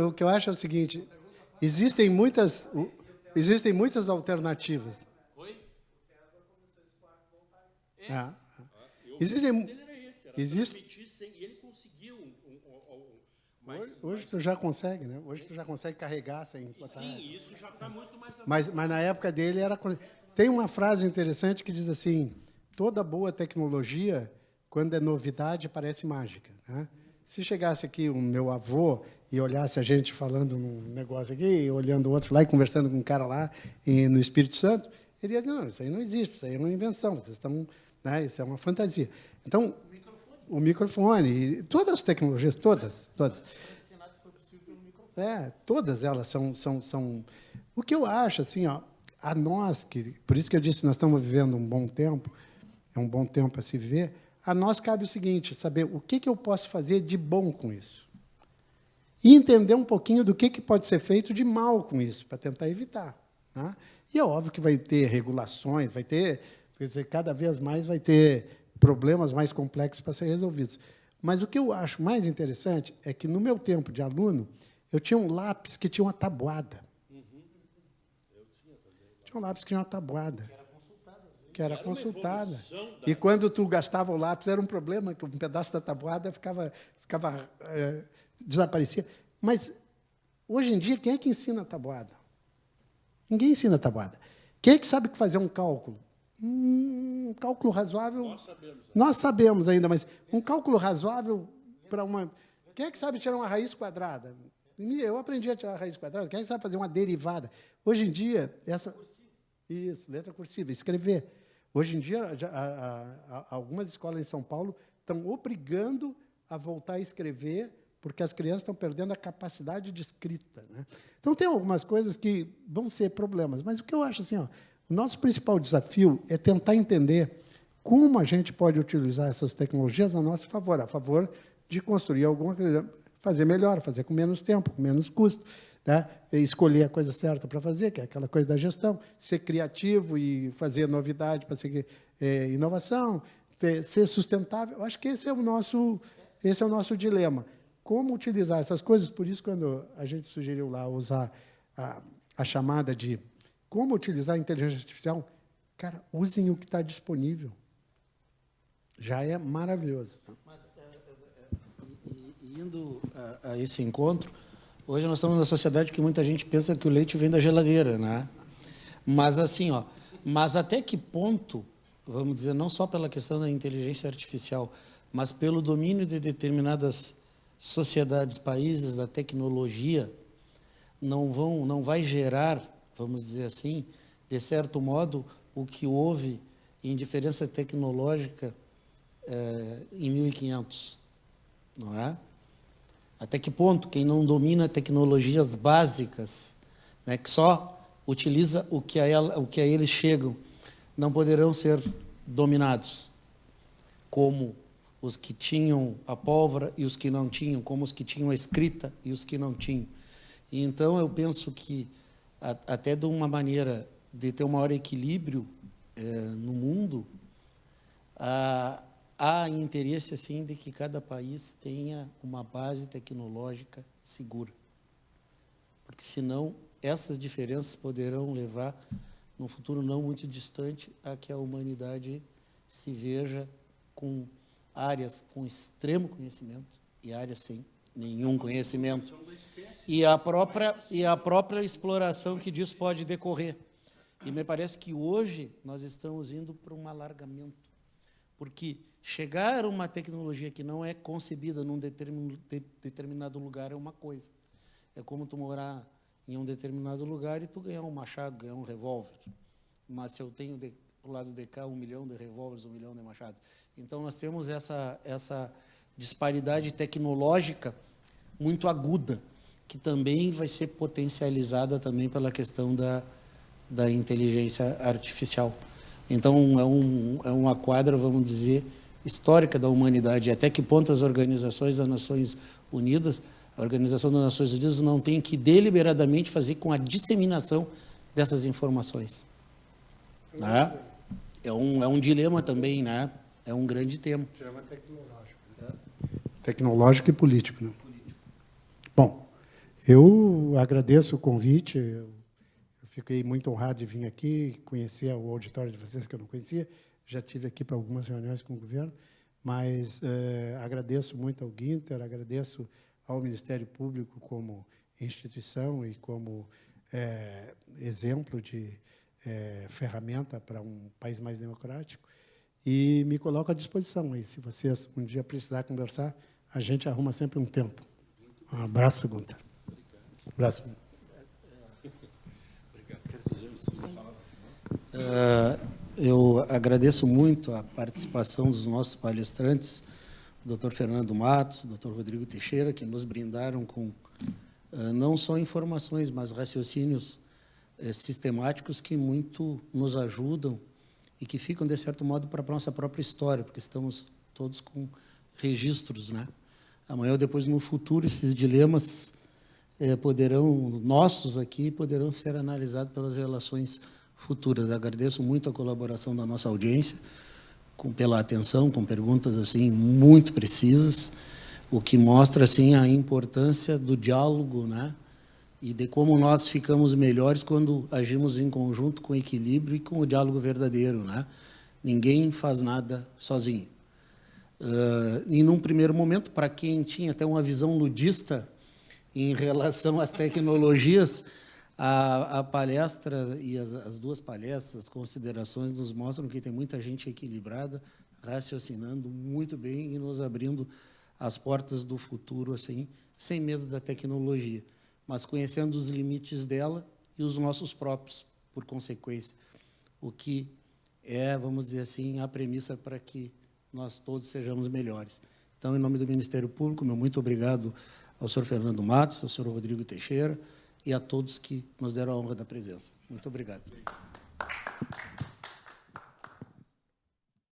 o que eu acho é o seguinte: existem muitas alternativas. Ele conseguiu hoje tu já consegue, né? Hoje tu já consegue carregar sem botar. Sim, isso já está muito mais. Mas na época dele era. Tem uma frase interessante que diz assim: toda boa tecnologia, quando é novidade, parece mágica. Né? Se chegasse aqui o meu avô e olhasse a gente falando um negócio aqui, olhando o outro lá e conversando com um cara lá no Espírito Santo, ele ia dizer: não, isso aí não existe, isso aí é uma invenção, vocês estão, né, isso é uma fantasia. Então, o microfone, e todas as tecnologias, todas. Todas elas são. O que eu acho, assim, ó, a nós, por isso que eu disse que nós estamos vivendo um bom tempo, é um bom tempo para se viver, a nós cabe o seguinte: saber o que eu posso fazer de bom com isso. E entender um pouquinho do que pode ser feito de mal com isso, para tentar evitar. Né? E é óbvio que vai ter regulações, vai ter, quer dizer, cada vez mais vai ter problemas mais complexos para serem resolvidos. Mas o que eu acho mais interessante é que, no meu tempo de aluno, eu tinha um lápis que tinha uma tabuada. Tinha um lápis que tinha uma tabuada. Que era consultada. E quando tu gastava o lápis, era um problema, que um pedaço da tabuada desaparecia. Mas, hoje em dia, quem é que ensina a tabuada? Ninguém ensina a tabuada. Quem é que sabe fazer um cálculo? Um cálculo razoável. Nós sabemos ainda, mas um cálculo razoável para uma. Quem é que sabe tirar uma raiz quadrada? Eu aprendi a tirar a raiz quadrada. Quem é que sabe fazer uma derivada? Hoje em dia, isso, letra cursiva, escrever. Hoje em dia, algumas escolas em São Paulo estão obrigando a voltar a escrever, porque as crianças estão perdendo a capacidade de escrita. Né? Então, tem algumas coisas que vão ser problemas. Mas o que eu acho assim, ó, o nosso principal desafio é tentar entender como a gente pode utilizar essas tecnologias a nosso favor, a favor de construir alguma coisa, fazer melhor, fazer com menos tempo, com menos custo, tá? Escolher a coisa certa para fazer, que é aquela coisa da gestão, ser criativo e fazer novidade para ser inovação, ser sustentável. Eu acho que esse é o nosso dilema. Como utilizar essas coisas? Por isso, quando a gente sugeriu lá usar a chamada de como utilizar a inteligência artificial, cara, usem o que está disponível. Já é maravilhoso. Mas, indo a esse encontro, hoje nós estamos numa sociedade que muita gente pensa que o leite vem da geladeira, né? Mas, assim, mas até que ponto, vamos dizer, não só pela questão da inteligência artificial, mas pelo domínio de determinadas sociedades, países, da tecnologia, não vai gerar, vamos dizer assim, de certo modo, o que houve em diferença tecnológica em 1500, não é? Até que ponto quem não domina tecnologias básicas, né, que só utiliza o que a eles chegam, não poderão ser dominados, como os que tinham a pólvora e os que não tinham, como os que tinham a escrita e os que não tinham. E então eu penso que até de uma maneira de ter um maior equilíbrio no mundo, há interesse assim de que cada país tenha uma base tecnológica segura, porque senão essas diferenças poderão levar, num futuro não muito distante, a que a humanidade se veja com áreas com extremo conhecimento e áreas sem nenhum conhecimento, e a própria exploração que disso pode decorrer. E me parece que hoje nós estamos indo para um alargamento, Porque chegar a uma tecnologia que não é concebida num determinado lugar é uma coisa. É como tu morar em um determinado lugar e tu ganhar um machado, ganhar um revólver. Mas se eu tenho do lado de cá 1 milhão de revólveres, 1 milhão de machados. Então, nós temos essa disparidade tecnológica muito aguda, que também vai ser potencializada também pela questão da inteligência artificial. Então, é uma quadra, vamos dizer, histórica da humanidade. Até que ponto as organizações das Nações Unidas, a Organização das Nações Unidas não tem que deliberadamente fazer com a disseminação dessas informações. Né? É um dilema também, né? É um grande tema. Dilema tecnológico. Né? Tecnológico e político. Né? Bom, eu agradeço o convite. Eu fiquei muito honrado de vir aqui, conhecer o auditório de vocês que eu não conhecia. Já tive aqui para algumas reuniões com o governo, mas agradeço muito ao Guinter, agradeço ao Ministério Público como instituição e como exemplo de ferramenta para um país mais democrático, e me coloco à disposição. E se vocês um dia precisar conversar, a gente arruma sempre um tempo. Um abraço, Guinter. Um abraço. Eu agradeço muito a participação dos nossos palestrantes, o Dr. Fernando Matos, o Dr. Rodrigo Teixeira, que nos brindaram com não só informações, mas raciocínios sistemáticos que muito nos ajudam e que ficam, de certo modo, para a nossa própria história, porque estamos todos com registros, né? Amanhã ou depois, no futuro, esses dilemas nossos aqui, poderão ser analisados pelas relações futuras. Agradeço muito a colaboração da nossa audiência, pela atenção, com perguntas assim muito precisas, o que mostra assim a importância do diálogo, né? E de como nós ficamos melhores quando agimos em conjunto, com equilíbrio e com o diálogo verdadeiro, né? Ninguém faz nada sozinho. E, num primeiro momento, para quem tinha até uma visão ludista em relação às tecnologias, a palestra e as duas palestras, as considerações, nos mostram que tem muita gente equilibrada, raciocinando muito bem e nos abrindo as portas do futuro, assim, sem medo da tecnologia, mas conhecendo os limites dela e os nossos próprios, por consequência, o que vamos dizer assim, a premissa para que nós todos sejamos melhores. Então, em nome do Ministério Público, meu muito obrigado ao senhor Fernando Matos, ao senhor Rodrigo Teixeira e a todos que nos deram a honra da presença. Muito obrigado.